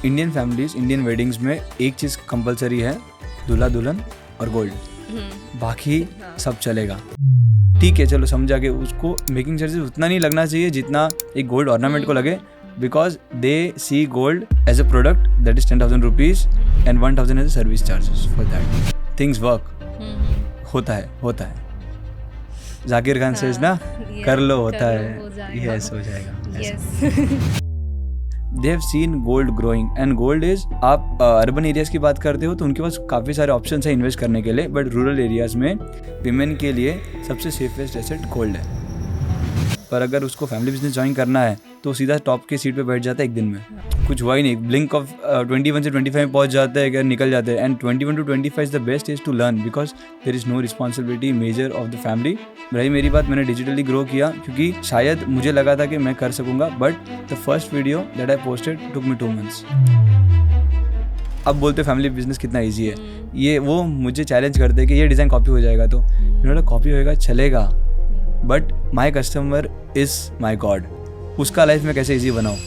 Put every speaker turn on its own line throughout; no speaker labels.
Indian families, Indian weddings में एक चीज़ compulsory है, दूल्हा दुल्हन और गोल्ड, बाकी सब चलेगा। ठीक है, चलो समझा के उसको मेकिंग चार्जेस उतना नहीं लगना चाहिए जितना एक गोल्ड ऑर्नामेंट को लगे, because they see gold as a product that is 10,000 rupees and 1,000 as a service charges for that things work. होता है जाकिर खान सेज ना, कर लो होता है, यस हो जाएगा। They have seen gold growing and gold is, आप अर्बन एरियाज की बात करते हो तो उनके पास काफ़ी सारे ऑप्शन है इन्वेस्ट करने के लिए, बट रूरल एरियाज में विमेन के लिए सबसे सेफेस्ट एसेट गोल्ड है। पर अगर उसको फैमिली बिजनेस ज्वाइन करना है तो सीधा टॉप की सीट पे बैठ जाता है एक दिन में, कुछ हुआ ही नहीं, ब्लिंक ऑफ 21 से 25 में पहुंच जाता है, निकल जाते हैं। And 21 to 25 is the best age to learn, because there is no responsibility major of the family. रही मेरी बात, मैंने डिजिटली ग्रो किया क्योंकि शायद मुझे लगा था कि मैं कर सकूंगा, but the first video that I posted took me 2 months। अब बोलते फैमिली बिजनेस कितना ईजी है, ये वो मुझे चैलेंज करते कि ये डिज़ाइन कॉपी हो जाएगा, तो मैंने कॉपी होएगा चलेगा, but my customer is my God, उसका लाइफ में कैसे ईजी बनाऊँ।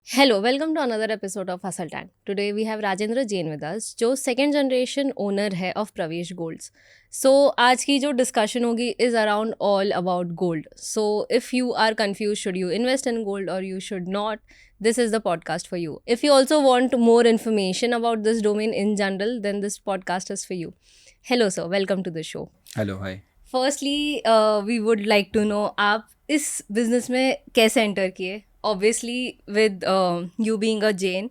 Hello, welcome to another episode of Hustle Tank. Today we have Rajendra Jain with us, जो सेकेंड जनरेशन ओनर है ऑफ प्रवेश गोल्ड्स। सो आज की जो डिस्कशन होगी is around all about gold. So if you are confuse should you invest in gold और you should not, this is the podcast for you. If you also want more information about this domain in general, then this podcast is for you. Hello sir, welcome to the show.
Hello, hi.
Firstly, we would like to know आप इस business में कैसे enter किए। Obviously with you being a Jain,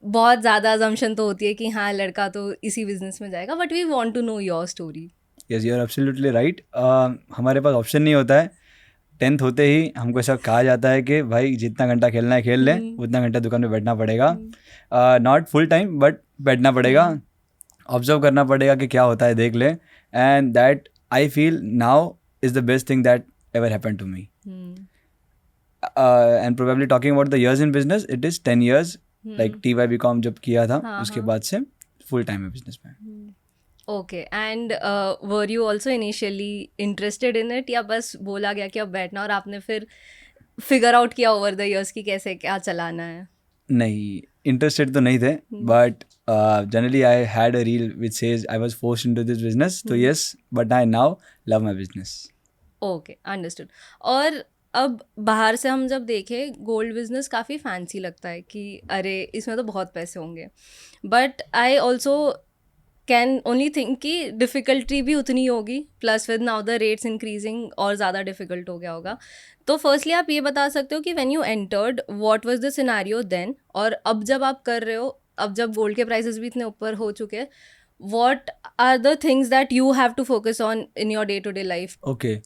बहुत ज़्यादा assumption तो होती है कि हाँ लड़का तो इसी बिजनेस में जाएगा, but we want to know your story.
Yes, you are absolutely right. हमारे पास ऑप्शन नहीं होता है। 10th होते ही हमको ऐसा कहा जाता है कि भाई जितना घंटा खेलना है खेल ले, उतना घंटा दुकान में बैठना पड़ेगा, नॉट फुल टाइम बट बैठना पड़ेगा, ऑब्जर्व करना पड़ेगा कि क्या होता है, देख ले। And that I feel now is the best thing that ever happened to me. And probably talking about the years in business, it is 10 years, like TY.com जब किया था उसके बाद से फुल टाइम है बिजनेस में।
Okay, and were you also initially interested in it, या बस बोला गया कि अब बैठना और आपने फिर फिगर आउट किया ओवर द इयर्स कि कैसे क्या चलाना है?
नहीं, इंटरेस्टेड तो नहीं थे, but generally I had a reel which says I was forced into this business, तो yes, but I now love my business.
Okay, understood. और अब बाहर से हम जब देखें गोल्ड बिजनेस काफ़ी फैंसी लगता है कि अरे इसमें तो बहुत पैसे होंगे, but I also can only think कि डिफ़िकल्टी भी उतनी होगी, plus with now the rates increasing और ज़्यादा डिफ़िकल्ट हो गया होगा। तो फर्स्टली आप ये बता सकते हो कि when you entered what was the scenario then, और अब जब आप कर रहे हो, अब जब गोल्ड के प्राइसेस भी इतने ऊपर हो चुके हैं, what are the things that you have to focus on in your day to day life?
Okay,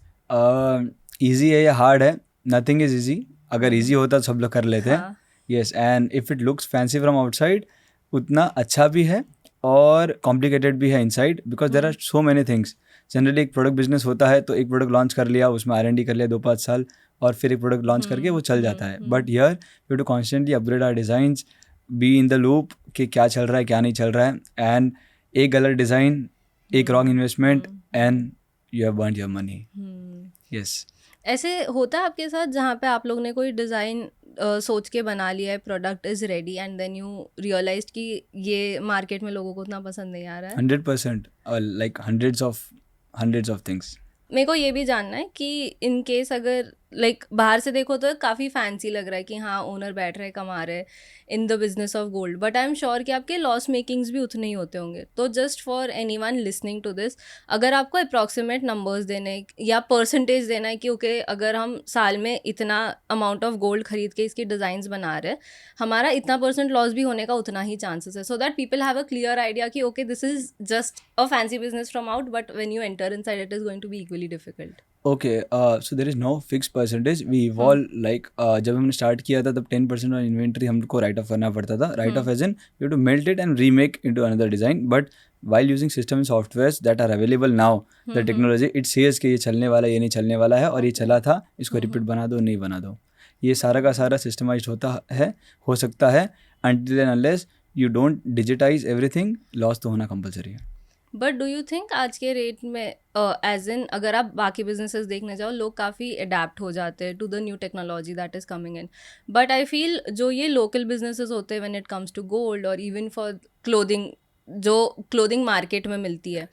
easy है या हार्ड है? Nothing is easy. अगर ईजी होता तो सब लोग कर लेते हैं। Yes, and if it looks fancy from outside, उतना अच्छा भी है और कॉम्प्लिकेटेड भी है inside, because there are so many things. Generally एक प्रोडक्ट बिजनेस होता है तो एक प्रोडक्ट लॉन्च कर लिया, उसमें R&D कर लिया 2-5 साल, और फिर एक प्रोडक्ट लॉन्च करके वो चल जाता है। But here you to constantly upgrade our designs, be in the loop कि क्या चल रहा है क्या नहीं चल रहा है, एंड एक गलत डिज़ाइन, एक wrong investment, and you have burned your money. Yes,
ऐसे होता है आपके साथ जहाँ पे आप लोग ने कोई डिज़ाइन सोच के बना लिया है, product is ready, and then you realized कि ये मार्केट में लोगों को उतना पसंद नहीं आ रहा है?
100%, लाइक hundreds of things.
मेरे को ये भी जानना है कि इन केस अगर लाइक बाहर से देखो तो काफ़ी फैंसी लग रहा है कि हाँ ओनर बैठ रहे कमा रहे in the business of gold, but I am sure कि आपके लॉस मेकिंग्स भी उतने ही होते होंगे। तो just for anyone listening to this, अगर आपको अप्रॉक्सीमेट नंबर्स देने या परसेंटेज देना है कि ओके अगर हम साल में इतना अमाउंट ऑफ गोल्ड खरीद के इसकी डिज़ाइंस बना रहे हैं, हमारा इतना % लॉस भी होने का उतना ही चांसेस है, so that people have a clear idea कि okay this is just a fancy business from out, but when you enter inside it is going to be equally difficult.
Okay, so there is no fixed percentage. We evolve like जब हमने start किया था तब 10% of inventory हमको write off करना पड़ता था। Write off as in you to melt it and remake into another design, but while using system and softwares that are available now, the technology it says कि ये चलने वाला, ये नहीं चलने वाला है, और ये चला था, इसको रिपीट बना दो, नहीं बना दो। ये सारा का सारा सिस्टमाइज्ड होता है, हो सकता है, until and unless you don't digitize everything, loss तो होना कंपलसरी है।
बट डू यू थिंक आज के रेट में एज इन अगर आप बाकी बिजनेसेस देखने जाओ, लोग काफ़ी अडेप्ट हो जाते हैं to the new technology that is coming in, but I feel जो ये लोकल बिजनेसेस होते हैं when it comes to gold और इवन फॉर क्लोथिंग, जो क्लोथिंग मार्केट में मिलती है,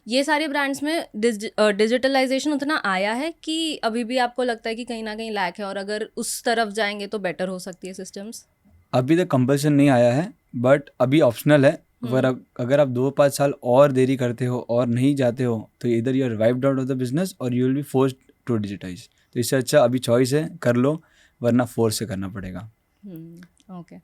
ये सारे ब्रांड्स में डिजिटलाइजेशन उतना आया है कि अभी भी आपको लगता है कि कहीं ना कहीं लैक है, और अगर उस तरफ जाएंगे तो बेटर हो सकती है सिस्टम्स?
अभी तक कंपल्सन नहीं आया है, बट अभी ऑप्शनल है। अगर आप 2-5 साल और देरी करते हो और नहीं जाते हो तो इधर you are wiped out of the business और you will be forced to digitise. तो इससे अच्छा अभी चॉइस है, कर लो, वरना फोर्स से करना पड़ेगा।
Okay,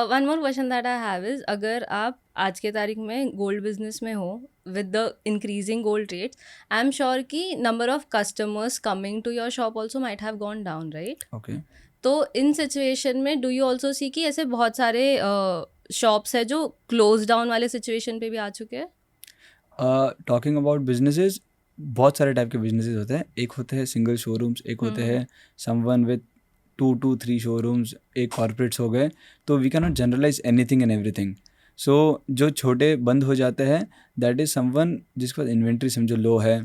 one more question that I have is, अगर आप आज के तारीख में गोल्ड बिजनेस में हो with the increasing gold rates, I am sure कि number of customers coming to your shop also might have gone down, right?
Okay,
तो इन सिचुएशन में डू यू ऑल्सो सी कि ऐसे बहुत सारे शॉप्स है जो क्लोज डाउन वाले सिचुएशन पे भी आ चुके हैं?
टॉकिंग अबाउट बिजनेसेस, बहुत सारे टाइप के बिजनेसेस होते हैं। एक होते हैं सिंगल शोरूम्स, एक होते हैं समवन विद 2 to 3 शोरूम्स, एक कॉर्पोरेट्स हो गए। तो we can not generalise anything and everything. So जो छोटे बंद हो जाते हैं, दैट इज़ समवन जिसके पास इन्वेंट्री समझो लो है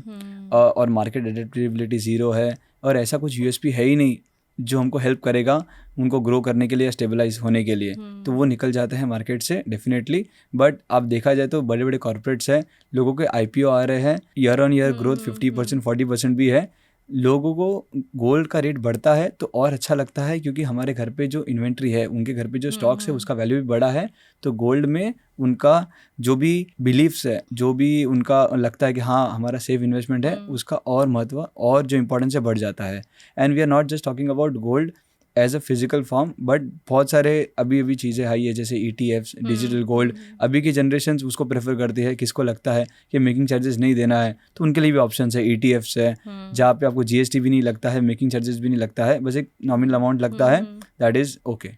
और मार्केट एडेप्टेबिलिटी ज़ीरो है, और ऐसा कुछ यूएसपी है ही नहीं जो हमको हेल्प करेगा उनको ग्रो करने के लिए या स्टेबलाइज होने के लिए। तो वो निकल जाते हैं मार्केट से डेफिनेटली। बट आप देखा जाए तो बड़े बड़े कॉर्पोरेट्स हैं, लोगों के IPO आ रहे हैं, ईयर ऑन ईयर ग्रोथ 50% 40% भी है। लोगों को गोल्ड का रेट बढ़ता है तो और अच्छा लगता है, क्योंकि हमारे घर पे जो इन्वेंट्री है, उनके घर पे जो स्टॉक्स है, उसका वैल्यू भी बड़ा है। तो गोल्ड में उनका जो भी बिलीफ्स है, जो भी उनका लगता है कि हाँ हमारा सेफ इन्वेस्टमेंट है, उसका और महत्व और जो इंपॉर्टेंस है बढ़ जाता है। And we are not just talking about gold as a physical form, but बहुत सारे अभी चीज़ें आई है, जैसे ETFs, डिजिटल गोल्ड। अभी की जनरेशन उसको प्रेफर करती है, किसको लगता है कि मेकिंग चार्जेस नहीं देना है, तो उनके लिए भी ऑप्शन है। ETFs है जहाँ पे आपको GST भी नहीं लगता है, मेकिंग चार्जेस भी नहीं लगता है, बस एक नॉमिनल अमाउंट लगता है, that is okay.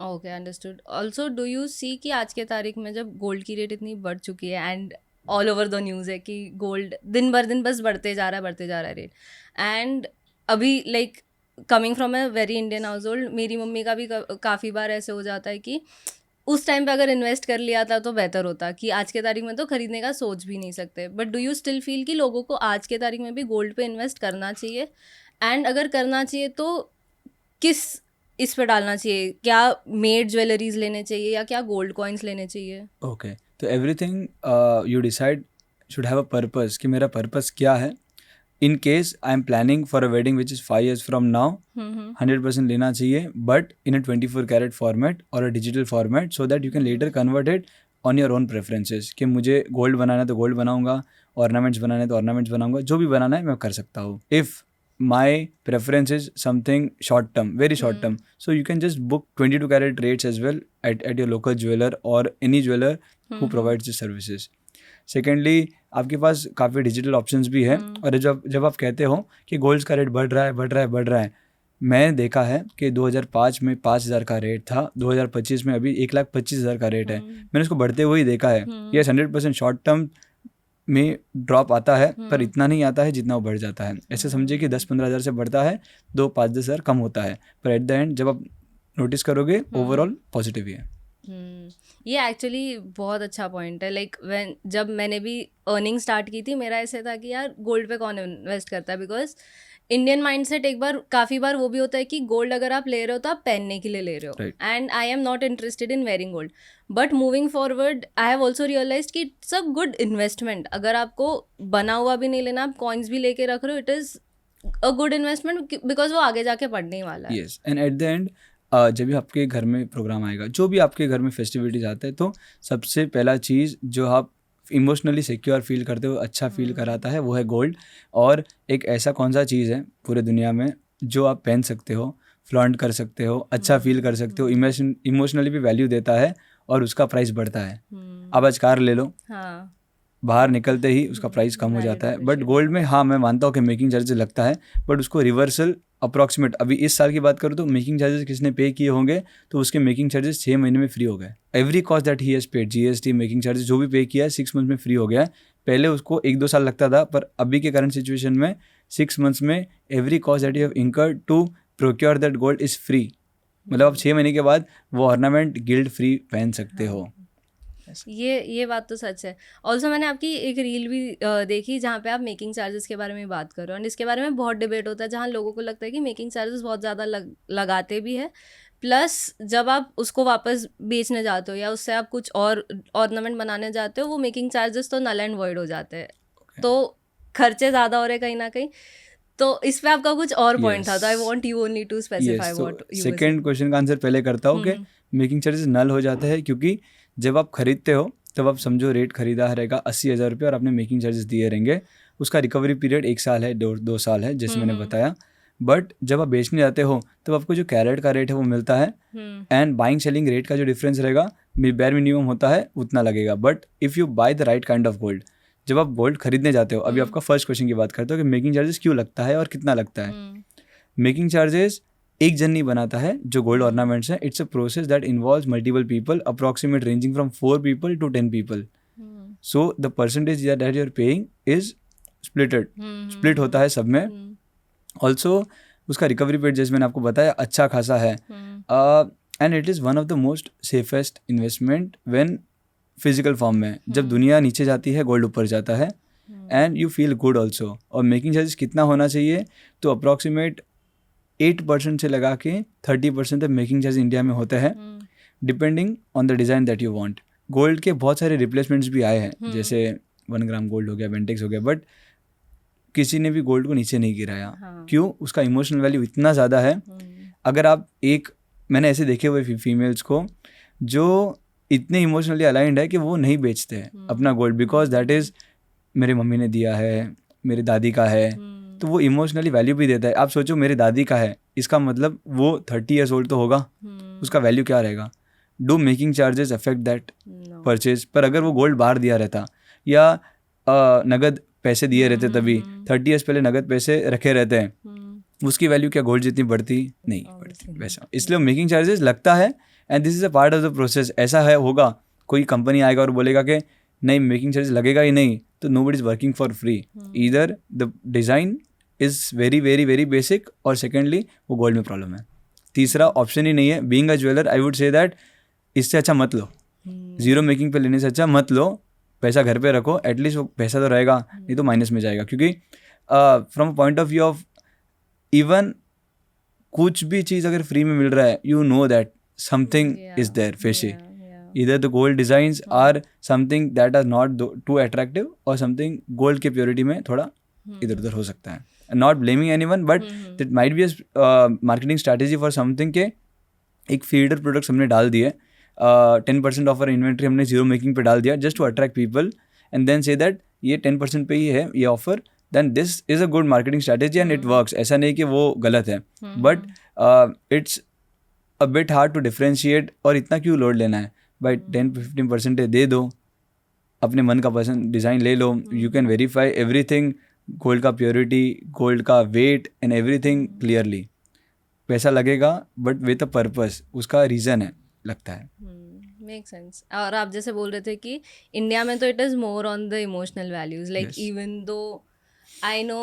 Okay, understood. Also do you see कि आज के तारीख में जब गोल्ड की रेट इतनी बढ़ चुकी है and all over the news है कि गोल्ड दिन भर दिन बस बढ़ते जा रहा है रेट, एंड अभी like coming from a very Indian house hold, मेरी मम्मी का भी काफ़ी बार ऐसे हो जाता है कि उस टाइम पे अगर इन्वेस्ट कर लिया था तो बेहतर होता, कि आज के तारीख में तो खरीदने का सोच भी नहीं सकते। But do you still feel कि लोगों को आज के तारीख में भी गोल्ड पे इन्वेस्ट करना चाहिए, एंड अगर करना चाहिए तो किस इस पे डालना चाहिए? क्या मेड ज्वेलरीज लेने चाहिए या क्या गोल्ड कॉइन्स लेने चाहिए?
ओके, तो everything you decide should have a purpose, कि मेरा पर्पस क्या है। In case I am planning for a wedding which is 5 years from now, 100% लेना चाहिए, but in a 24 carat format और a digital format, so that you can later convert it on your own preferences. कि मुझे gold बनाना है तो gold बनाऊंगा, ornaments बनाना है तो ऑर्नामेंट्स बनाऊंगा, जो भी बनाना है मैं कर सकता हूँ। If my preference is something short term, very short term, so you can just book 22 carat rates as well at your local jeweler or any jeweler who provides the services. Secondly, आपके पास काफ़ी digital options भी है। और जब आप कहते हो कि गोल्ड का रेट बढ़ रहा है, मैं देखा है कि 2005 में 5,000 का रेट था, 2025 में अभी 1,25,000 का रेट है। मैंने उसको बढ़ते हुए ही देखा है। यस, 100% शॉर्ट टर्म में ड्रॉप आता है, पर इतना नहीं आता है जितना वो बढ़ जाता है। ऐसे समझिए कि 10-15 हज़ार से बढ़ता है, 2-5-10 हज़ार कम होता है, पर एट द एंड जब आप नोटिस करोगे ओवरऑल पॉजिटिव ही है।
ये एक्चुअली बहुत अच्छा पॉइंट है। लाइक जब मैंने भी अर्निंग स्टार्ट की थी, मेरा ऐसे था कि यार गोल्ड पे कौन इन्वेस्ट करता है, बिकॉज इंडियन माइंडसेट एक बार काफ़ी बार वो भी होता है कि गोल्ड अगर आप ले रहे हो तो आप पहनने के लिए ले रहे हो, and I am not interested in wearing gold. But moving forward I have also realise कि इट्स अ गुड इन्वेस्टमेंट। अगर आपको बना हुआ भी नहीं लेना, आप कॉइन्स भी लेके रख रहे हो, it is a good investment, because वो आगे जाके पढ़ने ही वाला है।
Yes, and at the end जब भी आपके घर में प्रोग्राम आएगा, जो भी आपके घर में फेस्टिविटीज आते हैं, तो सबसे पहला चीज़ जो आप इमोशनली सिक्योर फील करते हो, अच्छा फील कराता है, वो है गोल्ड। और एक ऐसा कौन सा चीज़ है पूरे दुनिया में जो आप पहन सकते हो, फ्लॉन्ट कर सकते हो, अच्छा फील कर सकते हो, इमोशनली भी वैल्यू देता है और उसका प्राइस बढ़ता है। अब आज कार ले लो, बाहर निकलते ही उसका प्राइस कम हो जाता है। बट गोल्ड में हाँ मैं मानता हूँ कि मेकिंग चार्जेस लगता है, बट उसको रिवर्सल अप्रॉक्सीमेट, अभी इस साल की बात करूँ तो मेकिंग चार्जेस किसने पे किए होंगे, तो उसके मेकिंग चार्जेस 6 महीने में फ्री हो गए। Every cost that he has paid, GST, making charges जो भी पे किया है, 6 मंथ में फ्री हो गया है। पहले उसको 1-2 साल लगता था, पर अभी के करंट सिचुएशन में 6 मंथ्स में every cost that you have incurred to procure that gold is free. मतलब आप 6 महीने के बाद वो ऑर्नामेंट गिल्ड फ्री पहन सकते हो।
ये बात तो सच है। ऑल्सो मैंने आपकी एक रील भी देखी जहाँ पे आप मेकिंग चार्जेस के बारे में बात कर रहे हो, एंड इसके बारे में बहुत डिबेट होता है, जहाँ लोगों को लगता है कि मेकिंग चार्जेस बहुत ज़्यादा लगाते भी है, प्लस जब आप उसको वापस बेचने जाते हो या उससे आप कुछ और ऑर्नामेंट बनाने जाते हो, वो मेकिंग चार्जेस तो नल एंड वॉइड हो जाते हैं। तो खर्चे ज़्यादा हो रहे कहीं ना कहीं। तो इस पे आपका कुछ और पॉइंट था, तो I want you only to specify what you were
second question का आंसर पहले करता हूँ कि मेकिंग चार्जेस नल हो जाते हैं, क्योंकि जब आप खरीदते हो तब आप समझो रेट खरीदा रहेगा 80,000 रुपये और आपने मेकिंग चार्जेस दिए रहेंगे, उसका रिकवरी पीरियड 1 साल है, 2 साल है, जैसे मैंने बताया। बट जब आप बेचने जाते हो तब आपको जो कैरेट का रेट है वो मिलता है, एंड बाइंग सेलिंग रेट का जो डिफरेंस रहेगा बेयर मिनिमम होता है उतना लगेगा। But if you by the right kind of gold, जब आप गोल्ड खरीदने जाते हो, अभी आपका फर्स्ट क्वेश्चन की बात करते हो कि मेकिंग चार्जेस क्यों लगता है और कितना लगता है। मेकिंग चार्जेस एक जन नहीं बनाता है जो गोल्ड ऑर्नामेंट्स हैं, it's a process that involves multiple people, approximate ranging from 4 people to 10 people. So the percentage that you're paying is split होता है सब में। ऑल्सो उसका रिकवरी पीरियड जैसे मैंने आपको बताया अच्छा खासा है, and it is one of the most safest investment when physical form में। जब दुनिया नीचे जाती है गोल्ड ऊपर जाता है, and you feel good also. और मेकिंग चार्जेस कितना होना चाहिए, तो अप्रॉक्सीमेट 8% से लगा के 30% तक मेकिंग चार्ज इंडिया में होते हैं, depending on the design that you want. Gold के बहुत सारे रिप्लेसमेंट्स भी आए हैं, जैसे 1 ग्राम गोल्ड हो गया, बेंटेक्स हो गया, बट किसी ने भी गोल्ड को नीचे नहीं गिराया। क्यों? उसका इमोशनल वैल्यू इतना ज़्यादा है। अगर आप मैंने ऐसे देखे हुए फीमेल्स को जो इतने इमोशनली अलाइंड है कि वो नहीं बेचते हैं अपना गोल्ड, बिकॉज दैट इज़ मेरे मम्मी ने दिया है, मेरी दादी का है, तो वो इमोशनली वैल्यू भी देता है। आप सोचो मेरी दादी का है, इसका मतलब वो 30 years old तो होगा, उसका वैल्यू क्या रहेगा। Do making charges affect that purchase? पर अगर वो गोल्ड बाहर दिया रहता या नगद पैसे दिए रहते, तभी 30 years पहले नगद पैसे रखे रहते हैं, उसकी वैल्यू क्या गोल्ड जितनी बढ़ती नहीं बढ़ती वैसा। इसलिए मेकिंग चार्जेस लगता है, and this is a part of the process. ऐसा है होगा कोई कंपनी आएगा और बोलेगा कि नहीं मेकिंग चार्जेस लगेगा ही नहीं, तो nobody is working for free. Either the design is very very very basic, और सेकेंडली वो गोल्ड में प्रॉब्लम है। तीसरा ऑप्शन ही नहीं है। Being a jeweller I would say that इससे अच्छा मत लो, जीरो मेकिंग पे लेने से अच्छा मत लो, पैसा घर पे रखो, एटलीस्ट वो पैसा तो रहेगा, नहीं तो माइनस में जाएगा। क्योंकि from point of view of even कुछ भी चीज़ अगर फ्री में मिल रहा है, you know that something is there fishy. Either the gold designs are something that are not too attractive, or something gold के purity में थोड़ा इधर उधर हो सकता है। Not blaming anyone, but that might be a marketing strategy for something के एक फीडर प्रोडक्ट्स हमने डाल दिए, 10% ऑफ आवर इन्वेंट्री हमने जीरो मेकिंग पे डाल दिया just to attract people, and then say that ये 10% पे ही है ये offer, then this is a good marketing strategy and it works. ऐसा नहीं कि वो गलत है, but it's a bit hard to differentiate. और इतना क्यों लोड लेना है भाई, 10-15% दे दो, अपने मन का पसंद डिज़ाइन ले लो, you can verify everything, gold का प्योरिटी, गोल्ड का वेट एंड एवरीथिंग क्लियरली। पैसा लगेगा बट विद अ पर्पस, उसका रीज़न है लगता है।
Make sense. और आप जैसे बोल रहे थे कि इंडिया में तो it is more on the emotional values, like even though I know,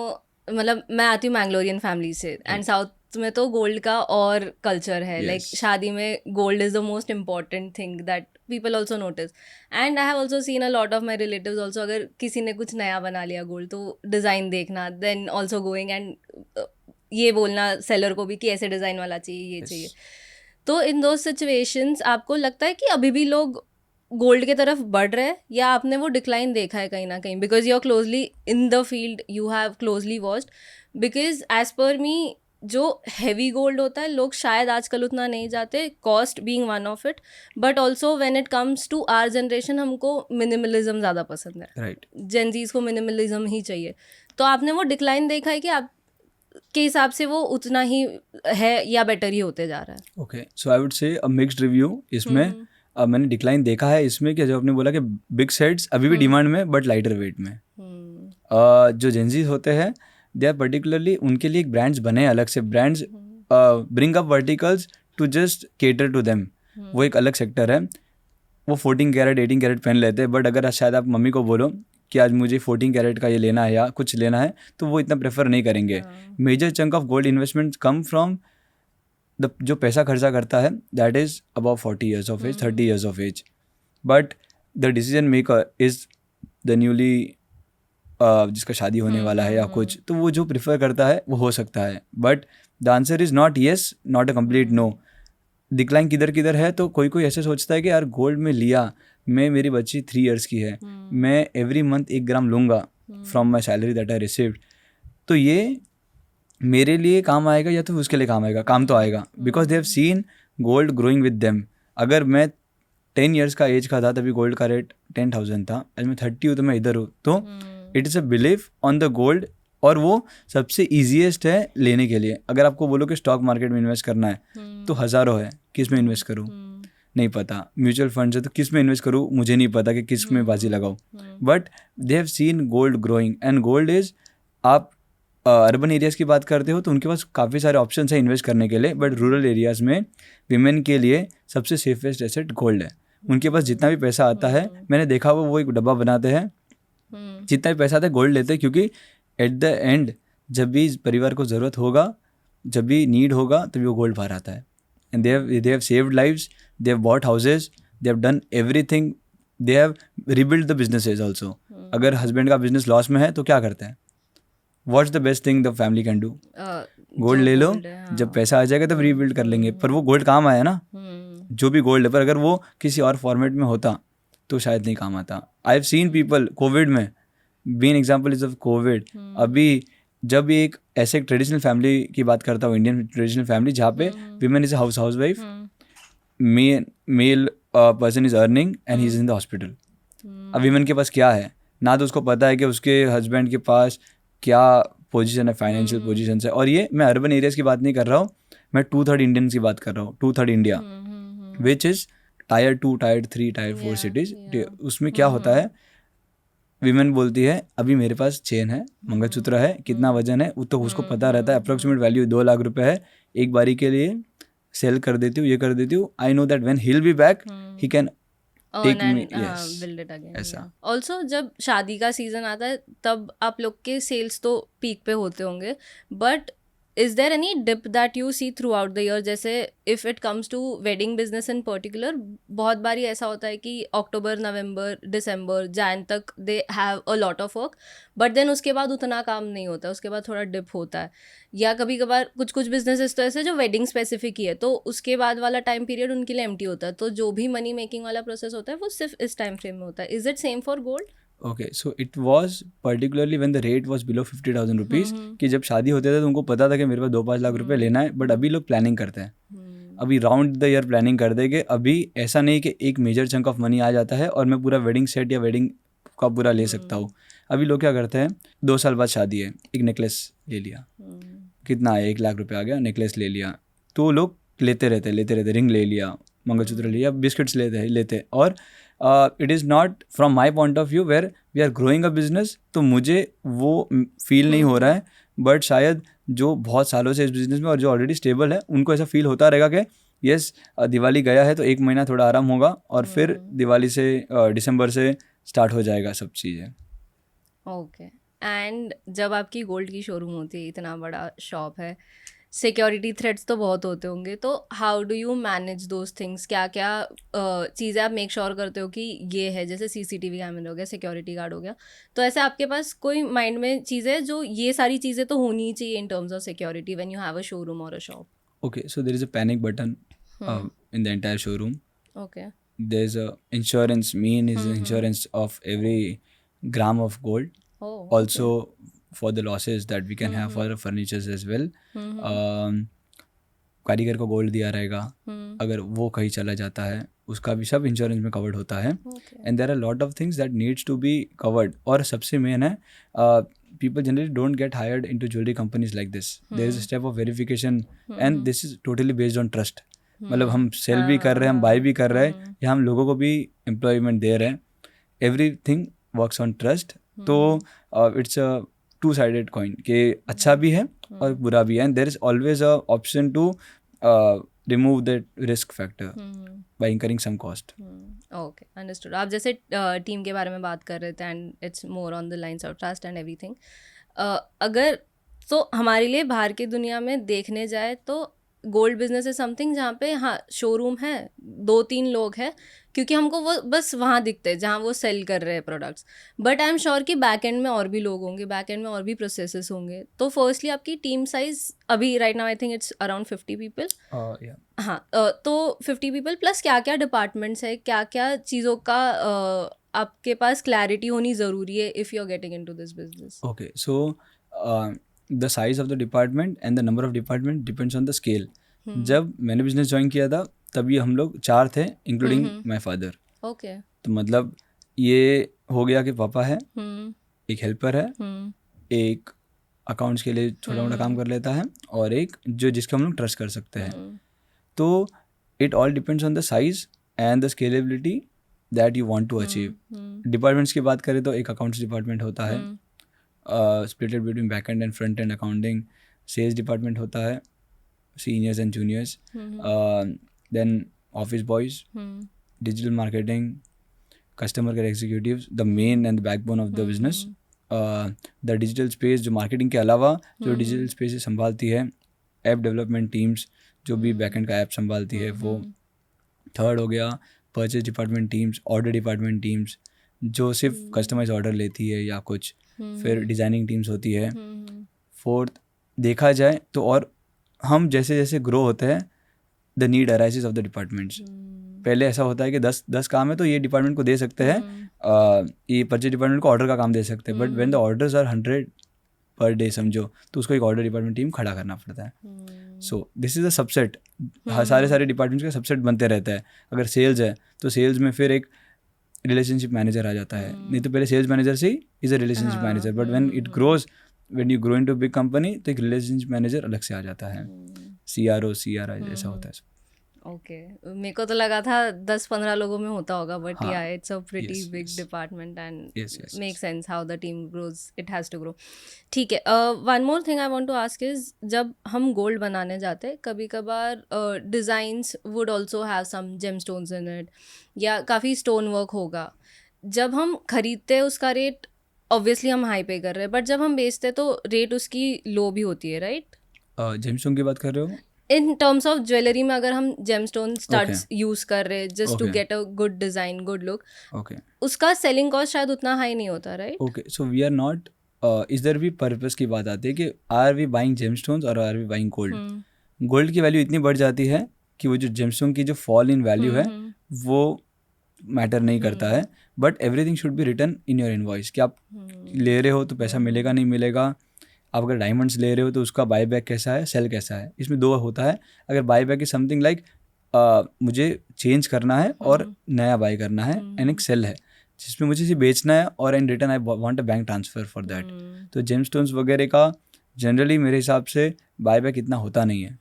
मतलब मैं आती हूँ मैंगलोरियन फैमिली से, एंड साउथ में तो गोल्ड का और कल्चर है, लाइक शादी में gold is the most important thing that people also notice. And I have also seen a lot of my relatives also, अगर किसी ने कुछ नया बना लिया गोल्ड, तो डिज़ाइन देखना, देन ऑल्सो गोइंग एंड ये बोलना सेलर को भी कि ऐसे डिज़ाइन वाला चाहिए, ये चाहिए। तो इन दो सिचुएशंस आपको लगता है कि अभी भी लोग गोल्ड के तरफ बढ़ रहे हैं, या आपने वो डिक्लाइन देखा है कहीं ना कहीं, because you are closely in the field, you have closely watched? Because as per me जो हैवी गोल्ड होता है लोग शायद आजकल उतना नहीं जाते, cost being one of it, but also when it comes to our generation हमको मिनिमलिज्म ज़्यादा पसंद है,
राइट?
जेनजीज को मिनिमलिज्म ही चाहिए। तो आपने वो डिक्लाइन देखा है कि आप के हिसाब से वो उतना ही है या बेटर ही होते जा रहा है?
Okay, so I would say a mixed review इसमें। मैंने डिक्लाइन देखा है इसमें कि जब आपने बोला कि बिग सेट्स अभी भी डिमांड में बट लाइटर वेट में, जो जेंजीज होते हैं दे आर पर्टिकुलरली, उनके लिए एक ब्रांड्स बने अलग से, brands bring up verticals to just cater to them, वो एक अलग सेक्टर है। वो 14 कैरेट 18 कैरेट पहन लेते हैं, बट अगर शायद आप मम्मी को बोलो कि आज मुझे 14 कैरेट का ये लेना है या कुछ लेना है, तो वो इतना प्रेफर नहीं करेंगे। Major chunk of gold investment come from the जो पैसा खर्चा करता है that is about 40 years of age, 30 years of age, but the decision maker is the newly जिसका शादी होने वाला है या कुछ, तो वो जो प्रिफर करता है वो हो सकता है, but the answer is not yes, not a complete no. Decline किधर किधर है, तो कोई कोई ऐसे सोचता है कि यार गोल्ड में लिया, मैं मेरी बच्ची 3 years की है, मैं एवरी मंथ 1 ग्राम लूँगा from my salary that I received, तो ये मेरे लिए काम आएगा या तो उसके लिए काम आएगा, काम तो आएगा, because they have seen gold growing with them. अगर मैं 10 years का एज का था तभी गोल्ड का रेट 10,000 था, आज मैं 30 हूँ तो मैं इधर हूँ, तो it is a believe on the gold, और वो सबसे ईजीएस्ट है लेने के लिए। अगर आपको बोलो कि स्टॉक मार्केट में इन्वेस्ट करना है तो हज़ारों है, किस में इन्वेस्ट करूँ नहीं पता, म्यूचुअल फंड है तो किस में इन्वेस्ट करूँ मुझे नहीं पता कि किस में बाजी लगाऊँ, but they have seen gold growing, and gold is, आप अर्बन एरियाज़ की बात करते हो तो उनके पास काफ़ी सारे ऑप्शंस हैं इन्वेस्ट करने के लिए, बट रूरल एरियाज़ में विमेन के लिए सबसे सेफेस्ट एसेट गोल्ड है। उनके पास जितना भी पैसा आता है, मैंने देखा वो एक डब्बा बनाते हैं, जितना भी पैसा आता है गोल्ड लेते हैं, क्योंकि एट द एंड जब भी परिवार को ज़रूरत होगा, जब भी नीड होगा, तभी वो गोल्ड बाहर आता है। And they have saved lives, they have bought houses, they have done everything, they have rebuild the businesses also. अगर हस्बैंड का बिजनेस लॉस में है तो क्या करते हैं, what's the best thing the family can do, gold ले लो, जब पैसा आ जाएगा तब रीबिल्ड कर लेंगे। पर वो गोल्ड काम आया ना, जो भी गोल्ड है, पर अगर वो किसी और फॉर्मेट में होता तो शायद नहीं काम आता। I have seen people Covid में, been example is of Covid, अभी जब एक ऐसे ट्रेडिशनल फैमिली की बात करता हूँ, इंडियन ट्रेडिशनल फैमिली जहाँ पे women is house wife, male person is earning and he is in the hospital. अब विमेन के पास क्या है, ना तो उसको पता है कि उसके हस्बैंड के पास क्या पोजीशन है, फाइनेंशियल पोजीशन है। और ये मैं अर्बन एरियाज की बात नहीं कर रहा हूँ, मैं 2/3 इंडियंस की बात कर रहा हूँ, 2/3 India, which is Tier 2, Tier 3, Tier 4 cities. उसमें क्या होता है, विमेन बोलती है अभी मेरे पास चेन है, मंगलसूत्र है, कितना वजन है, तो उसको पता रहता है अप्रोक्सीमेट वैल्यू 2 लाख रुपए है, एक बारी के लिए सेल कर देती हूँ, ये कर देती हूँ, I know that when he will be back he can take me, yes,
build it again.
ऐसा।
ऑल्सो जब शादी का सीजन आता है तब आप लोग के सेल्स तो पीक पे होते होंगे, but is there any dip that you see throughout the year? जैसे if it comes to wedding business in particular, बहुत बारी ऐसा होता है कि अक्टूबर, नवंबर, दिसंबर, जैन तक they have a lot of work, but then उसके बाद उतना काम नहीं होता, उसके बाद थोड़ा डिप होता है। या कभी कभार कुछ कुछ बिजनेसेस तो ऐसे जो वेडिंग स्पेसिफिक ही है, तो उसके बाद वाला टाइम पीरियड उनके लिए एम्प्टी होता है, तो जो भी मनी मेकिंग वाला प्रोसेस होता है वो सिर्फ इस टाइम फ्रेम में होता है। Is it same for gold?
Okay, so it was particularly when the rate was below 50,000 rupees, कि जब शादी होते थे तो उनको पता था कि मेरे पास 2-5 लाख रुपए लेना है, बट अभी लोग प्लानिंग करते हैं, अभी राउंड द ईयर प्लानिंग कर देंगे। अभी ऐसा नहीं कि एक मेजर चंक ऑफ मनी आ जाता है और मैं पूरा वेडिंग सेट या वेडिंग का पूरा ले सकता हूँ। अभी लोग क्या करते हैं, 2 साल बाद शादी है, एक नेकलेस ले लिया, कितना है, 1 लाख रुपए आ गया, नेकलेस ले लिया, तो लोग लेते रहते, रिंग ले लिया, मंगलसूत्र लिया, बिस्किट्स लेते, और it is not from my point of view where we are growing a business, तो मुझे वो फील नहीं हो रहा है, बट शायद जो बहुत सालों से इस बिज़नेस में और जो ऑलरेडी स्टेबल है उनको ऐसा फील होता रहेगा कि यस दिवाली गया है तो 1 महीना थोड़ा आराम होगा, और फिर दिवाली से दिसंबर से स्टार्ट हो जाएगा सब चीज़ें।
ओके, एंड जब आपकी गोल्ड की शोरूम होती है, इतना बड़ा शॉप है, सिक्योरिटी थ्रेट्स तो बहुत होते होंगे, तो how do you manage those things? क्या क्या चीज़ें आप मेक श्योर करते हो कि ये है, जैसे CCTV कैमरा हो गया, सिक्योरिटी गार्ड हो गया, तो ऐसे आपके पास कोई माइंड में चीज़ें जो ये सारी चीज़ें तो होनी ही चाहिए in terms of security when you have a showroom और a shop?
Okay, so there is a panic button in the entire showroom.
Okay.
There's a insurance, mean is insurance of every gram of gold.
Oh,
also for the losses that we can have for the furnitures as well. कारीगर को gold दिया रहेगा, अगर वो कहीं चला जाता है उसका भी सब इंश्योरेंस में कवर्ड होता है, and there are lot of things that needs to be covered. और सबसे मेन है, people generally don't get hired into jewelry companies like this. There is a step of verification and this is totally based on trust. मतलब हम cell भी कर रहे हैं, हम बाई भी कर रहे हैं, या हम लोगों को भी एम्प्लॉयमेंट दे रहे हैं, एवरीथिंग वर्क्स ऑन ट्रस्ट। तो इट्स अ 2-sided कॉइन, कि अच्छा भी है और बुरा भी है, and there is always a option to remove the risk factor by incurring some cost.
Okay, understood. आप जैसे टीम के बारे में बात कर रहे थे, and it's more on the lines of trust and everything. अगर तो हमारे लिए बाहर की दुनिया में देखने जाए तो गोल्ड बिजनेस इज समथिंग जहाँ पे हाँ शोरूम है, 2-3 लोग हैं, क्योंकि हमको वो बस वहाँ दिखते हैं जहाँ वो सेल कर रहे हैं products, but I am sure कि बैक एंड में और भी लोग होंगे, बैक एंड में और भी प्रोसेसेस होंगे. तो फर्स्टली आपकी टीम साइज अभी right now I think it's around 50 people. हाँ, तो 50 पीपल प्लस क्या क्या डिपार्टमेंट्स है, क्या क्या चीज़ों का आपके पास क्लैरिटी होनी ज़रूरी है if you are getting into this business.
Okay, so the size of the department and the number of department depends on the scale. जब मैंने बिजनेस ज्वाइन किया था तभी हम लोग 4 थे इंक्लूडिंग माई फादर.
ओके.
तो मतलब ये हो गया कि पापा है, एक हेल्पर है, एक अकाउंट्स के लिए छोटा मोटा काम कर लेता है, और एक जो जिसका हम लोग ट्रस्ट कर सकते हैं. तो it all depends on the size and the scalability that you want to achieve. Departments की बात करें तो एक अकाउंट्स डिपार्टमेंट होता है, splitted between back end front end accounting. Sales department होता है, seniors and juniors, then office boys, digital marketing, customer care executives, the main and the backbone of the business. The digital space जो marketing के अलावा जो digital space संभालती है, app development teams जो भी बैकएंड का ऐप संभालती है वो. थर्ड हो गया purchase department teams, order department teams जो सिर्फ कस्टमाइज ऑर्डर लेती है या कुछ. फिर डिज़ाइनिंग टीम्स होती है. फोर्थ देखा जाए तो और हम जैसे जैसे ग्रो होते हैं the need arises of the departments. पहले ऐसा होता है कि 10 काम है तो ये डिपार्टमेंट को दे सकते हैं, ये परचेज डिपार्टमेंट को ऑर्डर का काम दे सकते हैं, but when the orders are 100 per day समझो तो उसको एक ऑर्डर डिपार्टमेंट टीम खड़ा करना पड़ता है. So this is a subset. सारे डिपार्टमेंट्स का सबसेट बनते रहता है. अगर सेल्स है तो सेल्स में फिर एक रिलेशनशिप मैनेजर आ जाता है, नहीं तो पहले सेल्स मैनेजर से he is a relationship manager, but when it grows, when you grow into big company तो एक रिलेशनशिप मैनेजर अलग से आ जाता है. CRO CRI ऐसा होता है.
ओके, मेरे को तो लगा था 10-15 लोगों में होता होगा, बट या it's a pretty big department and make sense how the team grows, it has to grow. ठीक है. One more thing I want to ask is, जब हम गोल्ड बनाने जाते हैं कभी कभार designs would also have some gem stones in it, या काफ़ी स्टोन वर्क होगा. जब हम खरीदते हैं उसका रेट ऑब्वियसली हम हाई पे कर रहे हैं, बट जब हम बेचते हैं तो रेट उसकी लो भी होती है, राइट?
जेमस्टोन की बात कर रहे हो?
इन टर्म्स ऑफ ज्वेलरी में अगर हम जेमस्टोन स्टड्स यूज कर रहे हैं just to get a good design, good look, उसका सेलिंग कॉस्ट शायद उतना हाई नहीं होता, right?
Okay, so we are not, इधर भी पर्पस की बात आती है कि आर वी बाइंग जेमस्टोन्स और are we buying gold. Gold की वैल्यू इतनी बढ़ जाती है कि वो जो जेमस्टोन की जो फॉल इन वैल्यू है वो मैटर नहीं करता है, but everything should be written in your invoice कि आप ले रहे हो तो पैसा मिलेगा नहीं मिलेगा. आप अगर डायमंड्स ले रहे हो तो उसका बाय बैक कैसा है, सेल कैसा है. इसमें दो होता है. अगर buy back is something like मुझे चेंज करना है और नया बाय करना है, एंड एक सेल है जिसमें मुझे इसे बेचना है और in return I want a bank transfer for that. तो जेमस्टोन्स वगैरह का जनरली मेरे हिसाब से बाय बैक इतना होता नहीं है,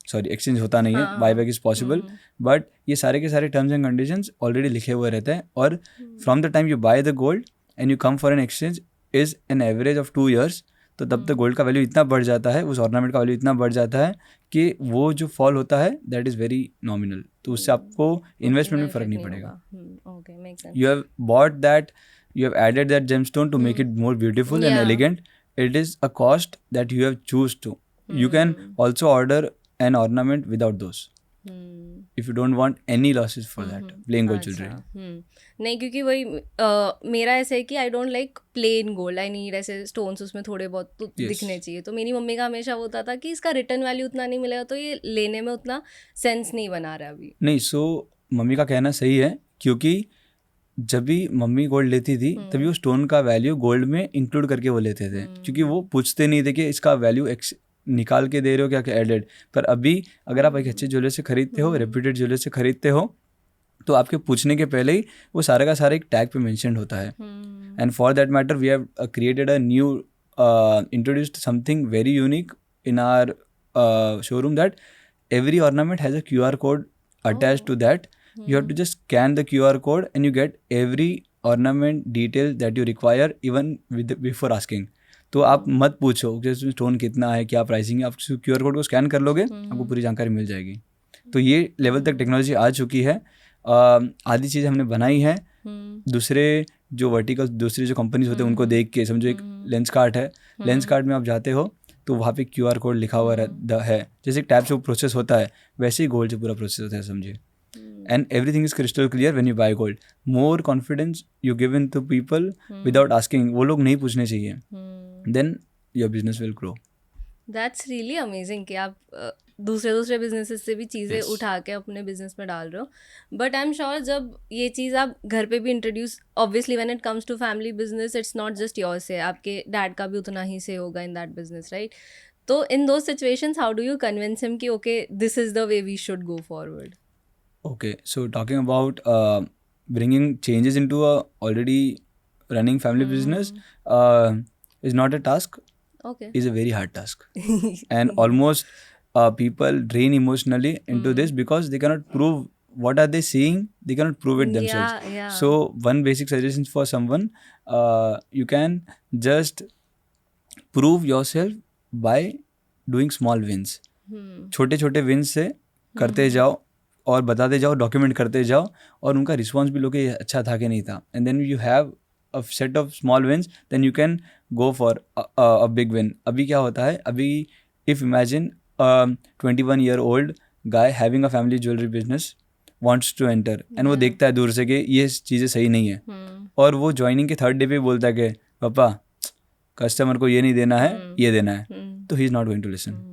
सॉरी एक्सचेंज होता नहीं है. Buy back is possible, but ये सारे के सारे टर्म्स एंड कंडीशंस ऑलरेडी लिखे हुए रहते हैं. और from the time you by the gold and you come for an exchange is an average of 2 years. तो तब तक गोल्ड का वैल्यू इतना बढ़ जाता है, उस ऑर्नामेंट का वैल्यू इतना बढ़ जाता है कि वो जो फॉल होता है दैट इज़ वेरी नॉमिनल. तो उससे आपको इन्वेस्टमेंट में फ़र्क नहीं पड़ेगा. You have bought that, you have added that gemstone to make it more beautiful and elegant. It is a cost that you have choose to. You can also order an ornament without those. If you don't want any losses for that, plain gold jewelry.
नहीं, क्योंकि वही मेरा ऐसा है कि I don't like plane gold, I need ऐसे stones उसमें थोड़े बहुत तो दिखने चाहिए. तो मेरी मम्मी का हमेशा होता था कि इसका रिटर्न वैल्यू उतना नहीं मिलेगा तो ये लेने में उतना सेंस नहीं बना रहा अभी.
नहीं, सो मम्मी का कहना सही है, क्योंकि जब भी मम्मी गोल्ड लेती थी तभी वो स्टोन का वैल्यू गोल्ड में इंक्लूड करके वो लेते थे, क्योंकि वो पूछते नहीं थे कि इसका वैल्यू निकाल के दे रहे हो क्या एडेड. पर अभी अगर आप एक अच्छे ज्वेलर से खरीदते हो, रेप्यूटेड ज्वेलर से खरीदते हो, तो आपके पूछने के पहले ही वो सारा का सारा एक टैग पे मेंशन होता है. And for that matter we have created a new, introduced something very unique in our showroom, that every ornament has a QR code attached to that. You have to just scan the QR code and you get every ornament detail that you require even before asking. तो आप मत पूछो कि इसमें stone कितना है, क्या pricing है, आप QR कोड को स्कैन कर लोगे, आपको पूरी जानकारी मिल जाएगी. तो ये लेवल तक टेक्नोलॉजी आ चुकी है. आधी चीज़ हमने बनाई है. दूसरे जो वर्टिकल, दूसरी जो कंपनीज होते हैं उनको देख के, समझो एक लेंस कार्ट है, लेंस कार्ट में आप जाते हो तो वहाँ पे QR कोड लिखा हुआ है, जैसे एक टैब से वो प्रोसेस होता है वैसे ही गोल्ड से पूरा प्रोसेस होता है, समझिए. And everything is crystal clear when you buy gold. More confidence you give in to people without asking, वो लोग नहीं पूछने चाहिए, then your business will grow.
That's really amazing कि आप दूसरे बिजनेसेस से भी चीज़ें
Yes.
उठा के अपने बिजनेस में डाल रहे हो. बट आई एम श्योर जब ये चीज़ आप घर पे भी introduce, obviously when it comes to family business it's not just your say, आपके डैड का भी उतना ही से होगा इन दैट बिजनेस, राइट? तो in those situations how do you convince him कि okay this is the way we should go forward?
Okay, so talking about bringing changes into a already running family business is not a task,
okay.
is a very hard task. And almost people drain emotionally into this because they cannot prove what are they seeing, they cannot prove it themselves.
Yeah.
So one basic suggestion for someone, you can just prove yourself by doing small wins. छोटे छोटे wins से करते जाओ और बताते जाओ, document करते जाओ, और उनका रिस्पॉन्स भी लो कि अच्छा था कि नहीं था. And then you have a set of small wins, then you can go for a big win. अभी क्या होता है, अभी if imagine 21-year-old guy having a family jewellery business wants to enter, and वो देखता है दूर से कि ये चीज़ें सही नहीं है, और वो ज्वाइनिंग के 3rd day पे बोलता है कि पापा कस्टमर को ये नहीं देना है, ये देना है, तो he is not going to listen.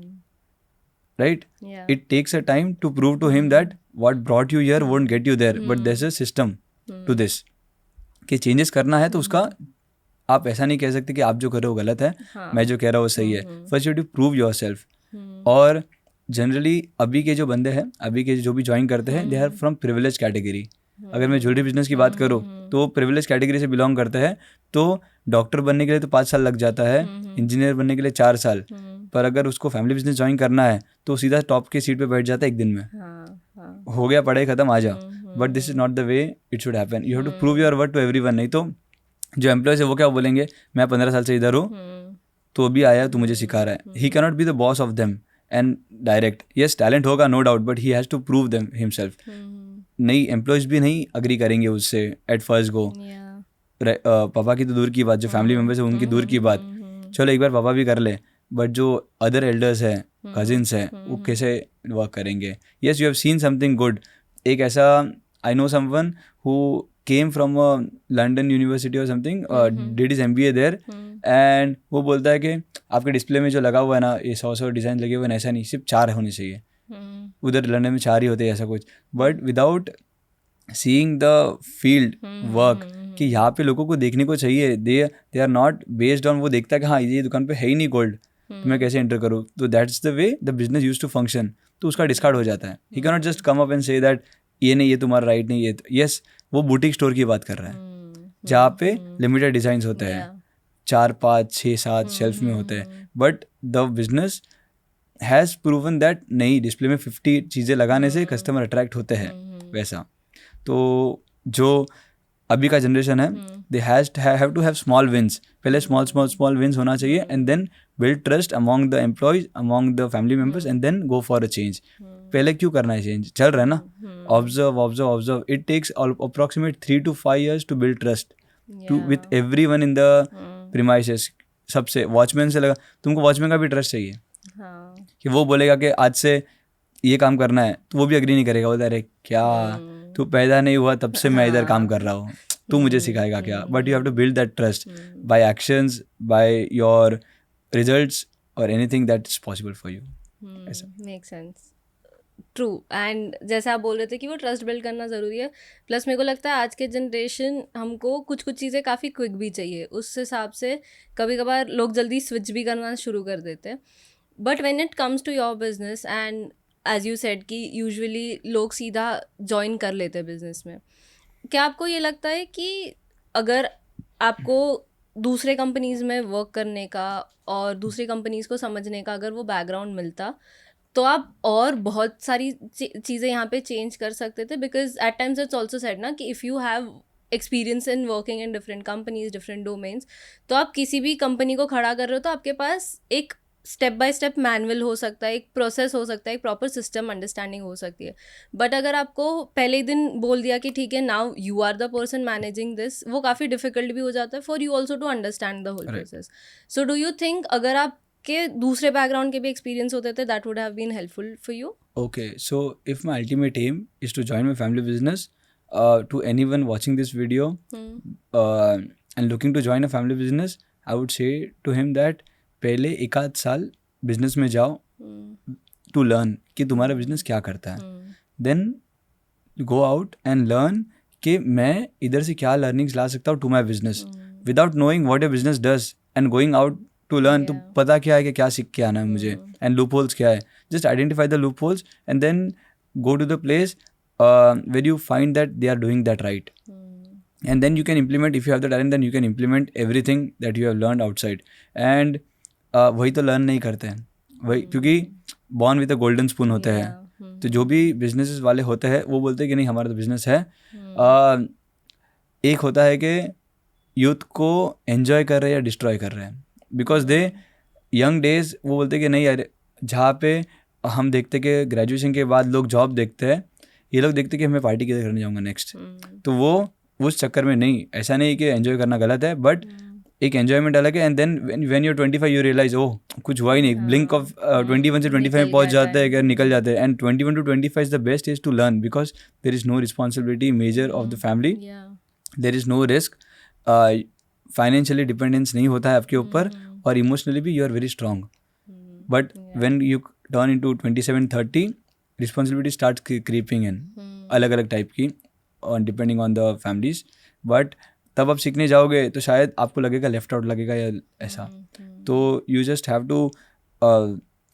Right?
Yeah.
It takes a time to prove to him that what brought you here won't get you there, but there's a system to this. कि changes करना है तो उसका आप ऐसा नहीं कह सकते कि आप जो कर रहे हो गलत है, मैं जो कह रहा हूँ वो सही है. First you have to prove yourself. और जनरली अभी के जो बंदे हैं, अभी के जो भी ज्वाइन करते हैं, they are from privilege category. अगर मैं ज्वेलरी बिजनेस की बात करूँ तो प्रिविलेज कैटेगरी से बिलोंग करते हैं, तो डॉक्टर बनने के लिए तो 5 साल लग जाता है, इंजीनियर बनने के लिए 4 साल, पर अगर उसको फैमिली बिजनेस ज्वाइन करना है तो सीधा टॉप की सीट पे बैठ जाता है 1 दिन में. हो गया, पढ़ाई खत्म, आ जा. But this is not the way it should happen. You have to prove your worth to everyone. नहीं तो जो एम्प्लॉयज है वो क्या बोलेंगे, मैं 15 साल से इधर हूँ, तो अभी आया तू मुझे सिखा रहा है. He cannot be the boss of them and direct. Yes talent होगा, no doubt, but he has to prove them himself. नई एम्प्लॉयज भी नहीं अग्री करेंगे उससे एट फर्स्ट गो. पापा की तो दूर की बात, जो फैमिली मेम्बर्स है उनकी दूर की बात, चलो एक बार पापा भी कर ले, बट जो अदर एल्डर्स हैं, कजिन्स हैं, वो कैसे वर्क करेंगे. Yes, you have seen something good. एक ऐसा I know someone who came from London university और something, did his MBA there, एंड वो बोलता है कि आपके डिस्प्ले में जो लगा हुआ है ना, ये 100 डिज़ाइन लगे हुए हैं, ऐसा नहीं, सिर्फ 4 होने चाहिए. उधर लंदन में 4 ही होते हैं, ऐसा कुछ. But without seeing the field work कि यहाँ पे लोगों को देखने को चाहिए, they are not based on, वो देखता है कि हाँ ये दुकान पे है ही नहीं गोल्ड, तो मैं कैसे एंटर करूँ. तो that's the way the business use to function. तो उसका डिस्कार्ड हो जाता है. He can not just come up and say that ये नहीं, ये तुम्हारा राइट नहीं, ये यस, वो बुटीक स्टोर की बात कर रहा है जहाँ पे लिमिटेड डिज़ाइंस होते हैं, 4, 5, 6, 7 शेल्फ में होते हैं. But the business has proven that नहीं, डिस्प्ले में 50 चीज़ें लगाने से कस्टमर अट्रैक्ट होते हैं वैसा. तो जो अभी का जनरेशन है, they have to have small wins. पहले स्मॉल विंस होना चाहिए, and then build trust among the employees, among the family members, and then go for a change. पहले क्यों करना है चेंज, चल रहा है ना. Observe. It takes approximate 3 to 5 years to build trust to with everyone in the premises. सबसे watchman से लगा, तुमको वॉचमैन का भी ट्रस्ट चाहिए कि वो बोलेगा कि आज से ये काम करना है, तो वो भी अग्री नहीं करेगा. बोलता अरे क्या, तू पैदा नहीं हुआ तब से मैं इधर काम कर रहा हूँ, तू मुझे सिखाएगा क्या. But you have to build that trust by actions, by your results, और anything that is possible for you.
Make sense. True. And जैसे आप बोल रहे थे कि वो ट्रस्ट बिल्ड करना ज़रूरी है. प्लस मेरे को लगता है आज के जनरेशन हमको कुछ चीज़ें काफ़ी क्विक भी चाहिए. उस हिसाब से कभी कभार लोग जल्दी स्विच भी करना शुरू कर देते हैं. But when it comes to your business, and as you said कि यूजुअली लोग सीधा ज्वाइन कर लेते हैं बिजनेस में, क्या आपको ये लगता है कि अगर आपको दूसरे कंपनीज़ में वर्क करने का और दूसरी कंपनीज़ को समझने का अगर वो बैकग्राउंड मिलता, तो आप और बहुत सारी चीज़ें यहाँ पे चेंज कर सकते थे. Because at times it's also said ना कि if you have experience in working in different companies, different domains, तो आप किसी भी कंपनी को खड़ा कर रहे हो तो आपके पास एक स्टेप बाय स्टेप मैनुअल हो सकता है, एक प्रोसेस हो सकता है, एक प्रॉपर सिस्टम अंडरस्टैंडिंग हो सकती है. बट अगर आपको पहले ही दिन बोल दिया कि ठीक है now you are the person managing this, वो काफ़ी डिफिकल्ट भी हो जाता है for you also to understand the whole process. So do you think अगर आप के दूसरे बैकग्राउंड के भी एक्सपीरियंस होते थे that would have been helpful for you?
Okay, so if my ultimate aim is to join my family business, to anyone watching this video and looking to join a family business, I would say to him that पहले एक आध साल business में जाओ to learn कि तुम्हारा business क्या करता है. Then go out and learn कि मैं इधर से क्या learnings ला सकता हूँ to my business. Without knowing what your business does and going out to learn, तो पता क्या है कि क्या सीख के आना है मुझे and loopholes क्या है. Just identify the loopholes and then go to the place where you find that they are doing that right. And then you can implement, if you have the talent, then you can implement everything that you have learned outside. And वही तो learn नहीं करते हैं, वही क्योंकि born with a golden spoon होते हैं. तो जो भी businesses वाले होते हैं वो बोलते हैं कि नहीं हमारा तो business है. एक होता है कि यूथ को enjoy कर रहे हैं या destroy कर रहे हैं. Because they young days वो बोलते हैं कि नहीं यार, जहाँ पे हम देखते कि ग्रेजुएशन के बाद लोग जॉब देखते हैं, ये लोग देखते कि मैं पार्टी किधर करने जाऊँगा नेक्स्ट. तो वो उस चक्कर में नहीं, ऐसा नहीं कि एंजॉय करना गलत है, बट एक एंजॉयमेंट अलग है. And then when you 25 you realise oh कुछ हुआ ही नहीं. ब्लिंक ऑफ 21 से 25 में पहुँच जाते हैं, निकल जाते हैं. And 21 to 25 is the best age to learn because there is no responsibility major of the family, there is no risk, financially dependence नहीं होता है आपके ऊपर, और इमोशनली भी you are very strong. But when you turn into 27-30 responsibility start creeping in, अलग अलग type की, और depending on the families. But तब आप सीखने जाओगे तो शायद आपको लगेगा लेफ्ट आउट लगेगा या ऐसा. तो you just have to,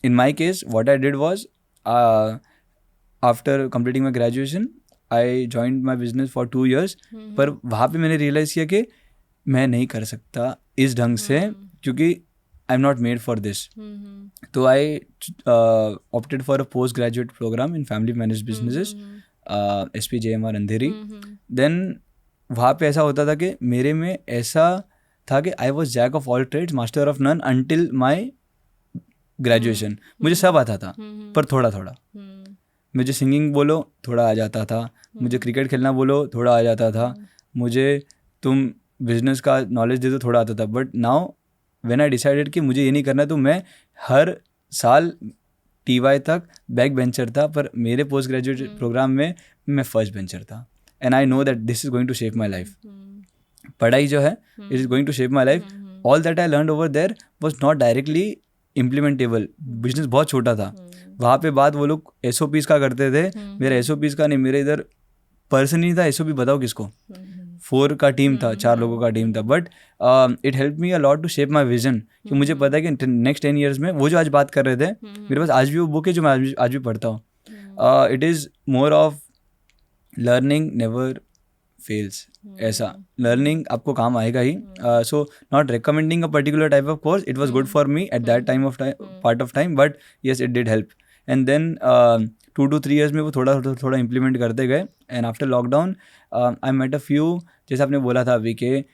in my case what I did was after completing my graduation I joined my business for 2 years. पर वहाँ पे मैंने रियलाइज़ किया कि मैं नहीं कर सकता इस ढंग से क्योंकि I am not made for this. तो I opted for a post graduate programme in family manage businesses, SPJMR Andheri. Then वहाँ पे ऐसा होता था कि मेरे में ऐसा था कि I was jack of all trades master of none until my graduation. मुझे सब आता था पर थोड़ा थोड़ा. मुझे सिंगिंग बोलो थोड़ा आ जाता था, मुझे क्रिकेट खेलना बोलो थोड़ा आ जाता था, मुझे तुम बिजनेस का नॉलेज दे दो थोड़ा आता था. But now when I decided कि मुझे ये नहीं करना, तो मैं हर साल TY तक बैक बेंचर था, पर मेरे पोस्ट ग्रेजुएट प्रोग्राम में मैं फर्स्ट बेंचर था. And I know that this is going to shape my life. पढ़ाई जो है it is going to shape my life. All that I learn over there was not directly implementable. Business बहुत छोटा था. वहाँ पे बात वो लोग SOPs का करते थे, मेरा SOPs का नहीं. मेरे इधर पर्सन नहीं था SOP, बताओ किसको. 4 का टीम था, 4 लोगों का टीम था. But it help me a lot to shape my vision. कि मुझे पता है कि नेक्स्ट 10 years में वो जो आज बात कर रहे थे, मेरे पास आज भी वो बुक है जो मैं आज भी पढ़ता हूँ. It is more of learning never fails. ऐसा लर्निंग आपको काम आएगा ही. So not recommending a particular type of course, it was good for me at that time of part of time, but yes it did help. And then 2 to 3 years में वो थोड़ा implement करते गए. And after lockdown I met a few, जैसे आपने बोला था अभी के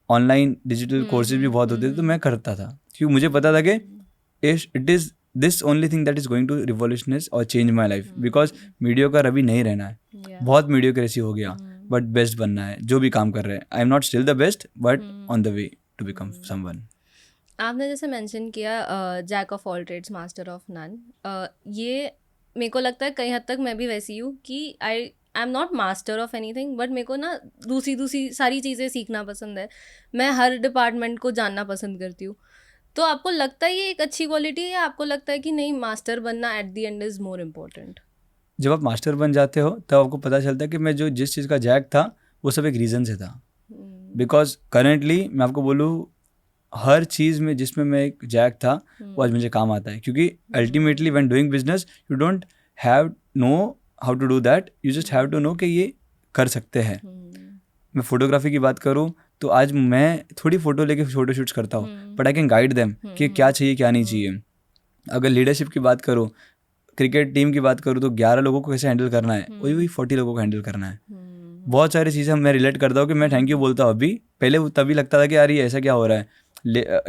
ऑनलाइन डिजिटल कोर्सेज भी बहुत होते थे, तो मैं करता था क्योंकि मुझे पता था कि it is this only thing that is going to revolutionise और change my life. Because mediocre अभी नहीं रहना है, बहुत मीडियोक्रेसी हो गया, बट बेस्ट बनना है जो भी काम कर रहे हैं. I am not still the best but on the way to become someone.
आपने जैसे मेंशन किया jack of all trades master of none, ये मेरे को लगता है कई हद तक मैं भी वैसी हूँ कि आई am not master of anything, but मेरे को ना दूसरी सारी चीज़ें सीखना पसंद है. मैं हर डिपार्टमेंट को जानना पसंद करती हूँ. तो आपको लगता है ये एक अच्छी क्वालिटी है, या आपको लगता है कि नहीं मास्टर बनना at the end is more important?
जब आप मास्टर बन जाते हो तब आपको पता चलता है कि मैं जो जिस चीज़ का जैक था वो सब एक रीज़न से था. बिकॉज करेंटली मैं आपको बोलूँ हर चीज़ में जिसमें मैं एक जैक था वो आज मुझे काम आता है. क्योंकि ultimately when doing business you don't have know how to do that, you just have to know कि ये कर सकते हैं. मैं फोटोग्राफी की बात करूँ तो आज मैं थोड़ी फ़ोटो लेके फ़ोटो शूट्स करता हूँ, but I can guide them कि क्या चाहिए क्या नहीं चाहिए. अगर लीडरशिप की बात करूँ, क्रिकेट टीम की बात करूँ, तो 11 लोगों को कैसे हैंडल करना है, वही 40 लोगों को हैंडल करना है. बहुत सारी चीज़ें मैं रिलेट करता हूँ कि मैं थैंक यू बोलता हूँ. अभी पहले तभी लगता था कि यार ये ऐसा क्या हो रहा है,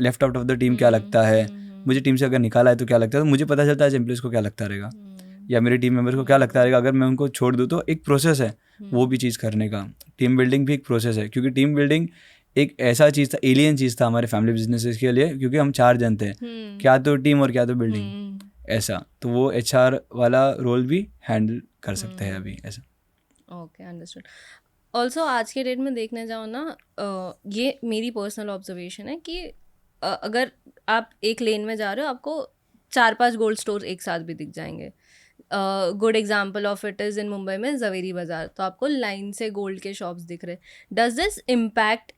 left out of the team क्या लगता है, मुझे टीम से अगर निकाला है तो क्या लगता है. तो मुझे पता चलता है एम्प्लॉइज़ को क्या लगता रहेगा या मेरे टीम मेंबर्स को क्या लगता रहेगा. अगर मैं उनको छोड़ दूँ तो एक प्रोसेस है वो भी चीज़ करने का. टीम बिल्डिंग भी एक प्रोसेस है, क्योंकि टीम बिल्डिंग एक ऐसा चीज़ था, एलियन चीज़ था हमारे फैमिली बिजनेसेस के लिए, क्योंकि हम 4 जन थे, क्या तो टीम और क्या तो बिल्डिंग, ऐसा। तो वो HR वाला रोल भी हैंडल कर सकते हैं अभी, ऐसा।
Okay, understood. ऑल्सो आज के डेट में देखने जाओ ना, ये मेरी पर्सनल ऑब्जर्वेशन है कि अगर आप एक लेन में जा रहे हो, आपको 4-5 गोल्ड स्टोर एक साथ भी दिख जाएंगे। Good example of it is in Mumbai में जवेरी बाजार, तो आपको लाइन से गोल्ड के शॉप्स दिख रहे। Does this impact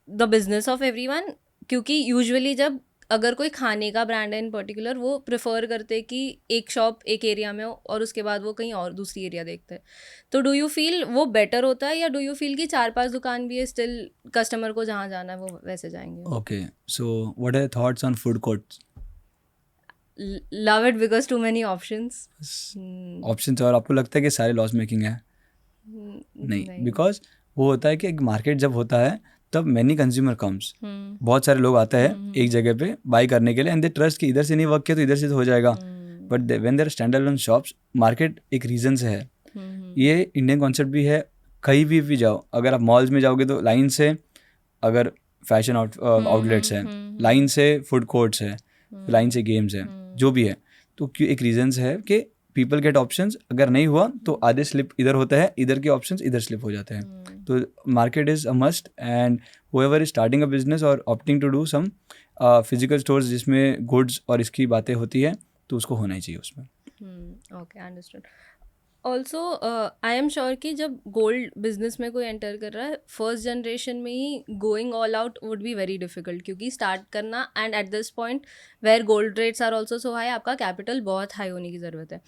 the business of everyone? क्योंकि यूजुअली जब अगर कोई खाने का ब्रांड है इन पर्टिकुलर, वो प्रेफर करते कि एक शॉप एक एरिया में हो और उसके बाद वो कहीं और दूसरी एरिया देखते हैं। तो डू यू फील वो बेटर होता है, या डू यू फील कि 4-5 दुकान भी है, स्टिल कस्टमर को जहाँ जाना है वो वैसे जाएंगे?
Okay, so what are thoughts on food courts?
Love it because too many options.
Options, और आपको लगता है कि सारे लॉस मेकिंग है? नहीं, बिकॉज वो होता है कि एक मार्केट जब होता है तब मैनी कंज्यूमर कम्स, बहुत सारे लोग आते हैं एक जगह पे बाई करने के लिए, एंड दे ट्रस्ट कि इधर से नहीं वर्क किया तो इधर से तो हो जाएगा। But when there stand alone shops, market एक रीजन से है। ये इंडियन कॉन्सेप्ट भी है, कहीं भी जाओ, अगर आप मॉल्स में जाओगे तो लाइन से, अगर फैशन आउटलेट्स हैं लाइन से, फूड कोर्ट्स है लाइन से, गेम्स है, जो भी है, तो क्यों एक रीजन है कि पीपल गेट ऑप्शंस। अगर नहीं हुआ तो आधे स्लिप इधर होता है, इधर के ऑप्शंस इधर स्लिप हो जाते हैं। तो market is a must, and whoever is starting a business और opting to do some physical stores जिसमें गुड्स और इसकी बातें होती है, तो उसको होना ही चाहिए उसमें।
Okay, understood. Also I am sure कि जब गोल्ड बिजनेस में कोई एंटर कर रहा है, फर्स्ट जनरेशन में ही going all out would be very difficult, क्योंकि स्टार्ट करना, and at this point where gold rates are also so high, आपका कैपिटल बहुत हाई होने की ज़रूरत है।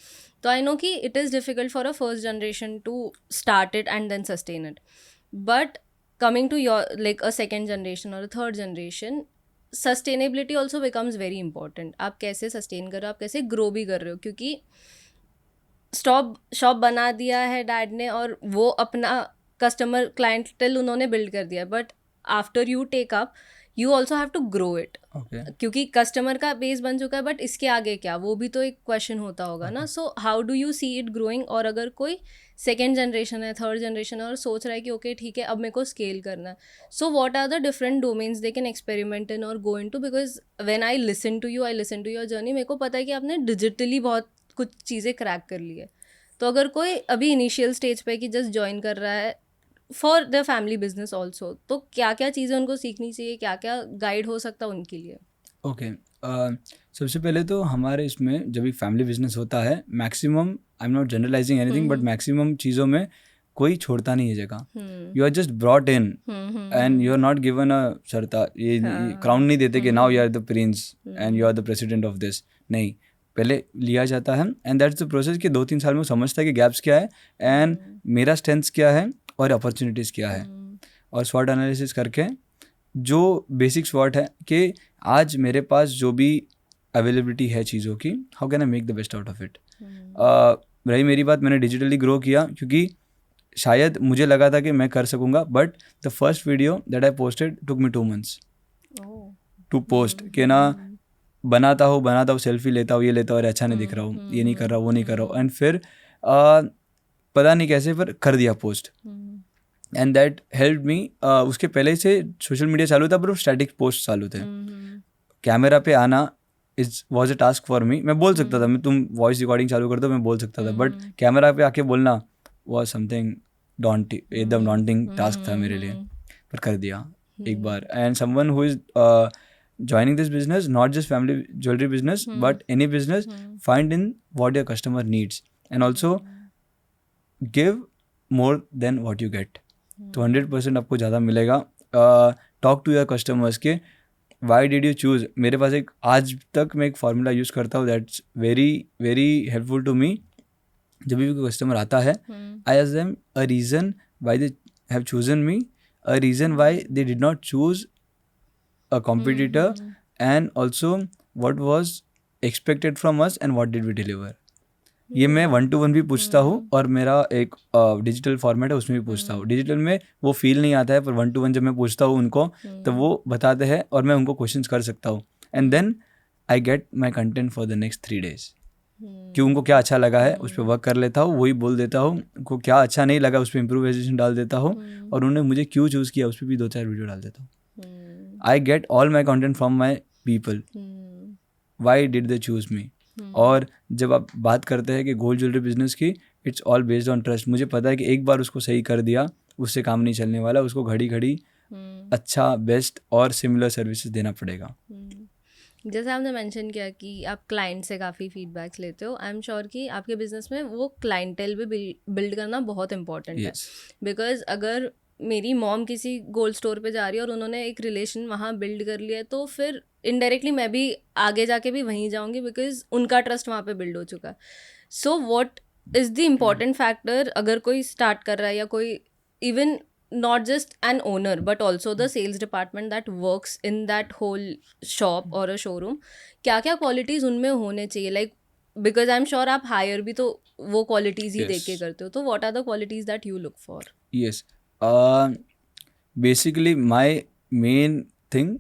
तो आई नो कि it is difficult for a first generation to start it and then sustain it, but coming to your like a second generation or a third generation, sustainability also becomes very important. आप कैसे sustain कर रहे हो, आप कैसे grow भी कर रहे हो, क्योंकि शॉप बना दिया है डैड ने और वो अपना कस्टमर क्लाइंटेल उन्होंने बिल्ड कर दिया, but after you take up you also have to grow it, क्योंकि कस्टमर का बेस बन चुका है, बट इसके आगे क्या, वो भी तो एक क्वेश्चन होता होगा ना। So how do you see it growing? और अगर कोई सेकेंड जनरेशन है, थर्ड जनरेशन है और सोच रहा है कि ओके ठीक है अब मेरे को स्केल करना है, so what are the different domains they can experiment in और go into? Because when I listen to your journey, मेरे को पता है कि आपने डिजिटली बहुत कुछ चीज़ें क्रैक कर ली है। तो अगर कोई अभी इनिशियल स्टेज पे कि जस्ट ज्वाइन कर रहा है for the family business also, तो क्या क्या चीज़ें उनको सीखनी चाहिए, क्या क्या गाइड हो सकता है उनके लिए?
ओके, सबसे पहले तो हमारे इसमें जब भी फैमिली बिजनेस होता है, maximum, I am not generalising anything, but maximum चीज़ों में कोई छोड़ता नहीं है जगह। You are just brought in and you are not given a सरता, ये क्राउन नहीं देते कि now you are the prince and you are the president of this, नहीं, पहले लिया जाता है, एंड दैट्स द प्रोसेस कि 2-3 साल में समझता है कि गैप्स क्या है एंड मेरा स्ट्रेंथ्स क्या है और अपॉर्चुनिटीज़ क्या है, और स्वॉट एनालिसिस करके जो बेसिक स्वॉट है कि आज मेरे पास जो भी अवेलेबिलिटी है चीज़ों की, how can I make the best out of it. रही मेरी बात, मैंने डिजिटली ग्रो किया क्योंकि शायद मुझे लगा था कि मैं कर सकूँगा, but the first video that I posted took me 2 months to post, कि ना बनाता हूँ सेल्फी लेता हूँ, ये लेता हूँ, अरे अच्छा नहीं दिख रहा हूँ, ये नहीं कर रहा हूँ, वो नहीं कर रहा हूँ, एंड फिर पता नहीं कैसे पर कर दिया post, and that help me. उसके पहले से सोशल मीडिया चालू था, पर वो स्टैटिक पोस्ट चालू थे। कैमरा पे आना was a task for me. मैं बोल सकता था, मैं तुम वॉइस रिकॉर्डिंग चालू कर दो, मैं बोल सकता था, बट कैमरा पे आके बोलना वॉज समथिंग एकदम डॉन्टिंग टास्क था मेरे लिए, पर कर दिया एक बार। And someone who is joining this business, not just family jewelry business, but any business, find in what your customer needs and also give more than what you get. तो 100% आपको ज़्यादा मिलेगा। टॉक टू योर कस्टमर्स के why did you choose. मेरे पास एक आज तक मैं एक फार्मूला यूज़ करता हूँ that's very very helpful to me. जब भी कोई कस्टमर आता है, I ask them a reason why they have chosen me, a reason why they did not choose a competitor, and also what was expected from us and what did we deliver. ये मैं 1-to-1 भी पूछता हूँ और मेरा एक digital format है उसमें भी पूछता हूँ। डिजिटल में वो फील नहीं आता है, पर 1-to-1 जब मैं पूछता हूँ उनको तो वो बताते हैं और मैं उनको क्वेश्चंस कर सकता हूँ, and then I get my content for the next 3 days. कि उनको क्या अच्छा लगा है उस पर वर्क कर लेता हूँ, वही बोल देता हूँ, उनको क्या अच्छा नहीं लगा उस पर इम्प्रोवाइजेशन डाल देता हूँ, और उन्होंने मुझे क्यों चूज़ किया उस पर भी 2-4 वीडियो डाल देता हूँ. I get all my content from my people, why did they choose me. और जब आप बात करते हैं कि गोल्ड ज्वेलरी बिजनेस की, it's all based on trust. मुझे पता है कि एक बार उसको सही कर दिया उससे काम नहीं चलने वाला, उसको घड़ी घड़ी अच्छा, बेस्ट और सिमिलर सर्विसेज देना पड़ेगा.
जैसे आपने मेंशन किया कि आप क्लाइंट से काफ़ी फीडबैक्स लेते हो, आई एम श्योर कि आपके बिजनेस में वो क्लाइंटेल भी बिल्ड करना बहुत इंपॉर्टेंट है. बिकॉज अगर मेरी मॉम किसी गोल्ड स्टोर पे जा रही है और उन्होंने एक रिलेशन वहाँ बिल्ड कर लिया है, तो फिर इनडायरेक्टली मैं भी आगे जाके भी वहीं जाऊँगी, बिकॉज उनका ट्रस्ट वहाँ पे बिल्ड हो चुका है. So what is the important factor अगर कोई स्टार्ट कर रहा है, या कोई even not just an owner but also the sales department that works in that whole shop or a showroom, क्या क्या qualities उनमें होने चाहिए? Like because I'm sure आप hire भी तो वो qualities ही देख के करते हो, तो what are the qualities that you look for?
Yes, basically my main thing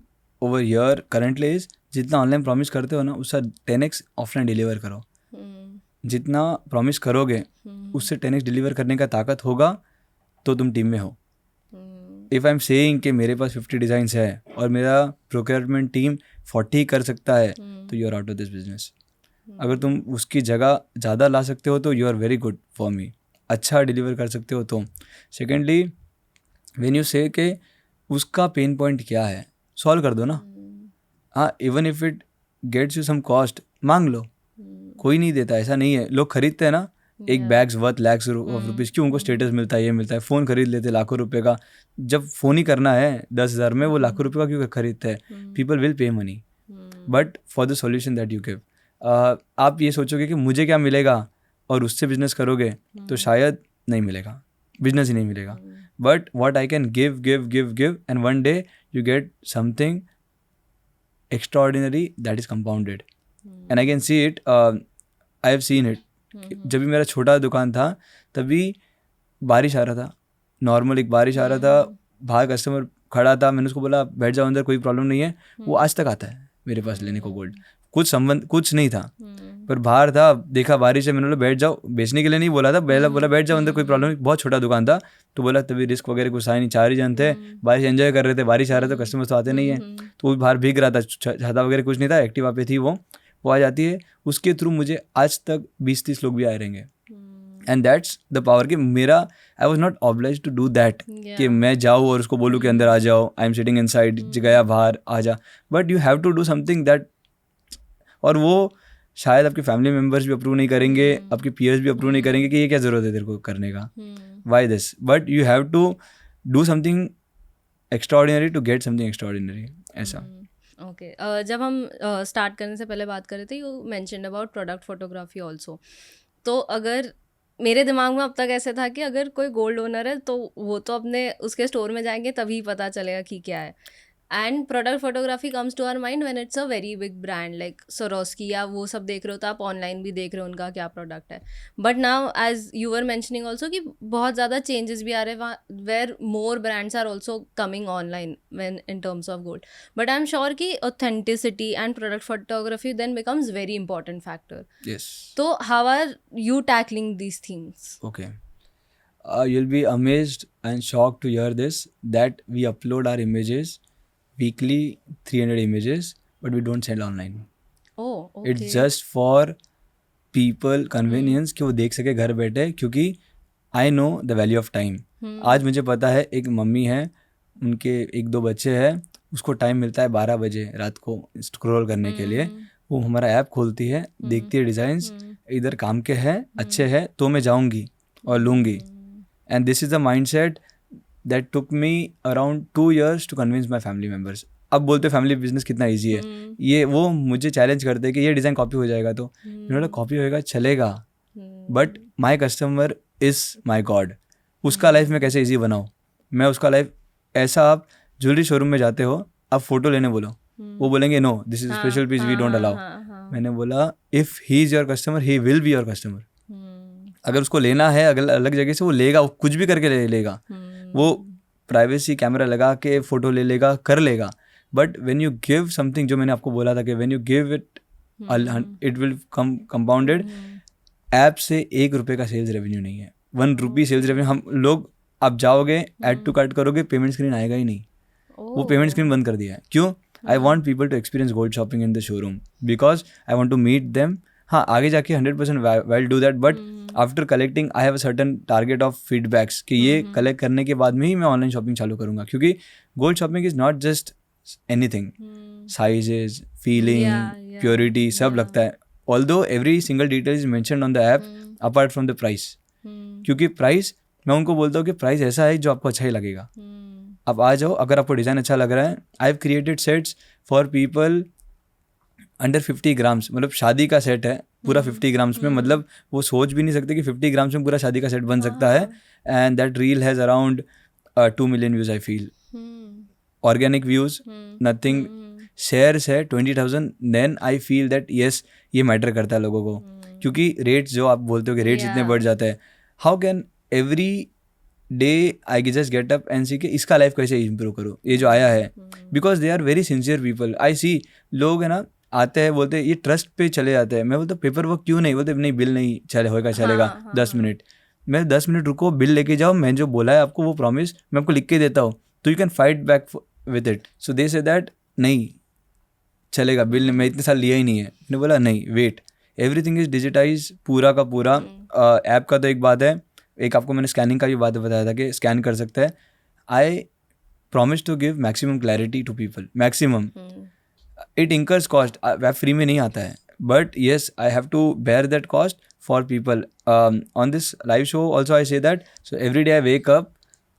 over here currently is जितना ऑनलाइन प्रॉमिस करते हो ना उसका 10x ऑफलाइन डिलीवर करो. जितना प्रॉमिस करोगे उससे 10x डिलीवर करने का ताकत होगा तो तुम टीम में हो. इफ़ आई एम सेइंग कि मेरे पास 50 डिज़ाइंस है और मेरा प्रोक्योरमेंट टीम 40 कर सकता है, तो you are out of this business. अगर तुम उसकी जगह ज़्यादा ला सकते हो तो you are very good for me. अच्छा डिलीवर कर सकते हो तो. सेकेंडली व्हेन यू से कि उसका पेन पॉइंट क्या है, सॉल्व कर दो ना. हाँ, even if it gets you some cost, मांग लो. कोई नहीं देता, ऐसा नहीं है. लोग खरीदते हैं ना, एक bags worth lakhs of rupees, क्यों? उनको स्टेटस मिलता है, ये मिलता है. फ़ोन खरीद लेते लाखों रुपए का. जब फ़ोन ही करना है 10,000 में, वो लाखों रुपए का क्यों खरीदते हैं? People will pay money but for the solution that you give. आप ये सोचोगे कि मुझे क्या मिलेगा और उससे बिजनेस करोगे तो शायद नहीं मिलेगा, बिजनेस ही नहीं मिलेगा. But what I can give give give give and one day you get something extraordinary that is compounded. And I can see it, I have seen it. जब भी मेरा छोटा दुकान था तभी बारिश आ रहा था, नॉर्मल एक बारिश आ रहा था, बाहर कस्टमर खड़ा था, मैंने उसको बोला बैठ जाओ अंदर, कोई प्रॉब्लम नहीं है. वो आज तक आता है मेरे पास लेने को गोल्ड. कुछ संबंध कुछ नहीं था, पर बाहर था, देखा बारिश है, मैंने बोला बैठ जाओ. बेचने के लिए नहीं बोला था, पहले बोला बैठ जाओ अंदर, कोई प्रॉब्लम नहीं. बहुत छोटा दुकान था तो बोला, तभी रिस्क वगैरह कुछ आया नहीं, 4 ही जन थे, बारिश एंजॉय कर रहे थे. बारिश आ रहा था, कस्टमर तो आते नहीं है, तो वो बाहर भीग रहा था, छाता वगैरह कुछ नहीं था, एक्टिवा पे थी वो आ जाती है. उसके थ्रू मुझे आज तक 20-30 लोग भी आए रहेंगे. एंड दैट्स द पावर कि मेरा, I was not oblige to do that कि मैं जाऊँ और उसको बोलूँ कि अंदर आ जाओ, I am sitting inside, गया बाहर आ जा. But you have to do something that, और वो शायद आपके फैमिली मेम्बर्स भी अप्रूव नहीं करेंगे, आपके पीयर्स भी अप्रूव नहीं करेंगे कि ये क्या ज़रूरत है तेरे को करने का, why this. But you have to do something extraordinary to get something extraordinary, ऐसा.
ओके, जब हम स्टार्ट करने से पहले बात कर रहे थे, you mentioned about product photography also. तो अगर मेरे दिमाग में अब तक ऐसे था कि अगर कोई गोल्ड ओनर है तो वो तो अपने उसके स्टोर में जाएंगे तभी पता चलेगा कि क्या है. And product photography comes to our mind when it's a very big brand like Swarovski, या वो सब देख रहे हो तो आप ऑनलाइन भी देख रहे हो उनका क्या प्रोडक्ट है. But now as you were mentioning also कि बहुत ज़्यादा चेंजेस भी आ रहे हैं, where more brands are also coming online when in terms of gold. But I am sure कि authenticity and product photography then becomes very important factor. तो how are you tackling these things?
Okay. You'll be amazed and shocked to hear this, that we upload our images weekly, 300 images, but we don't sell online.
Oh, okay.
It's just for people convenience कि वो देख सके घर बैठे, क्योंकि I know the value of time. आज मुझे पता है एक मम्मी है, उनके 1-2 बच्चे हैं, उसको टाइम मिलता है 12 बजे रात को स्क्रॉल करने के लिए. वो हमारा ऐप खोलती है, देखती है डिज़ाइंस, इधर काम के हैं, अच्छे हैं तो मैं जाऊंगी और लूँगी. And this is the mindset that took me around 2 years to convince my family members. अब बोलते फैमिली बिजनेस कितना ईजी है, ये वो मुझे चैलेंज करते हैं कि ये डिज़ाइन कॉपी हो जाएगा, तो मैंने कॉपी होएगा चलेगा, but my customer is my God. उसका लाइफ में कैसे ईजी बनाऊँ मैं उसका लाइफ ऐसा. आप ज्वेलरी शोरूम में जाते हो, आप फोटो लेने बोलो, वो बोलेंगे no this is special piece, we don't allow. मैंने बोला if he is your customer he will be your customer. अगर उसको लेना है अगर अलग जगह से वो लेगा, वो कुछ भी करके लेगा, वो प्राइवेसी कैमरा लगा के फोटो ले लेगा, कर लेगा. But when you give something, जो मैंने आपको बोला था कि when you give it it will come compounded. App से 1 रुपये का सेल्स रेवेन्यू नहीं है. 1 रुपी सेल्स रेवेन्यू. हम लोग आप जाओगे ऐड टू कार्ट करोगे, पेमेंट स्क्रीन आएगा ही नहीं. वो पेमेंट स्क्रीन बंद कर दिया है. क्यों? I want people to experience gold shopping in the showroom because I want to meet them. हाँ, आगे जाके 100% we'll do that, but after collecting I have a certain target of feedbacks कि ये कलेक्ट करने के बाद में ही मैं ऑनलाइन शॉपिंग चालू करूंगा. क्योंकि gold shopping is not just anything. Sizes, feeling, purity सब लगता है. Although every single detail is mentioned on the app apart from the price. क्योंकि प्राइस, मैं उनको बोलता हूँ कि प्राइस ऐसा है जो आपको अच्छा ही लगेगा. आप आ जाओ, अगर आपको डिज़ाइन अच्छा लग रहा है. I have created sets for people under 50 grams. मतलब शादी का सेट है पूरा 50 ग्राम्स में. मतलब वो सोच भी नहीं सकते कि 50 ग्राम्स में पूरा शादी का सेट बन सकता है. And that reel has around 2 million views. I feel organic views nothing. Shares है 20,000. Then I feel that yes, ये मैटर करता है लोगों को. क्योंकि रेट्स जो आप बोलते हो कि रेट्स इतने बढ़ जाते हैं, how can every day I just get up and see कि इसका लाइफ कैसे इम्प्रूव करो. ये जो आया है, because they are very sincere people. I see लोग है ना, आते हैं बोलते हैं ये ट्रस्ट पे चले जाते हैं. मैं बोलता पेपर वर्क क्यों नहीं? बोलते नहीं, बिल नहीं चले होगा, चलेगा 10 मिनट. मैं 10 मिनट रुको, बिल लेके जाओ, मैं जो बोला है आपको वो प्रॉमिस मैं आपको लिख के देता हूँ, तो you can fight back with it. So they say that नहीं चलेगा, बिल मैं इतने साल लिया ही नहीं है. मैंने बोला नहीं, वेट, एवरीथिंग इज डिजिटाइज पूरा का पूरा. ऐप का तो एक बात है, एक आपको मैंने स्कैनिंग का भी बात बताया था कि स्कैन कर सकते हैं. I promise to give maximum clarity to people. Maximum. It incurs cost. App free में नहीं आता है, but yes I have to bear that cost for people. On this live show also I say that. So every day I wake up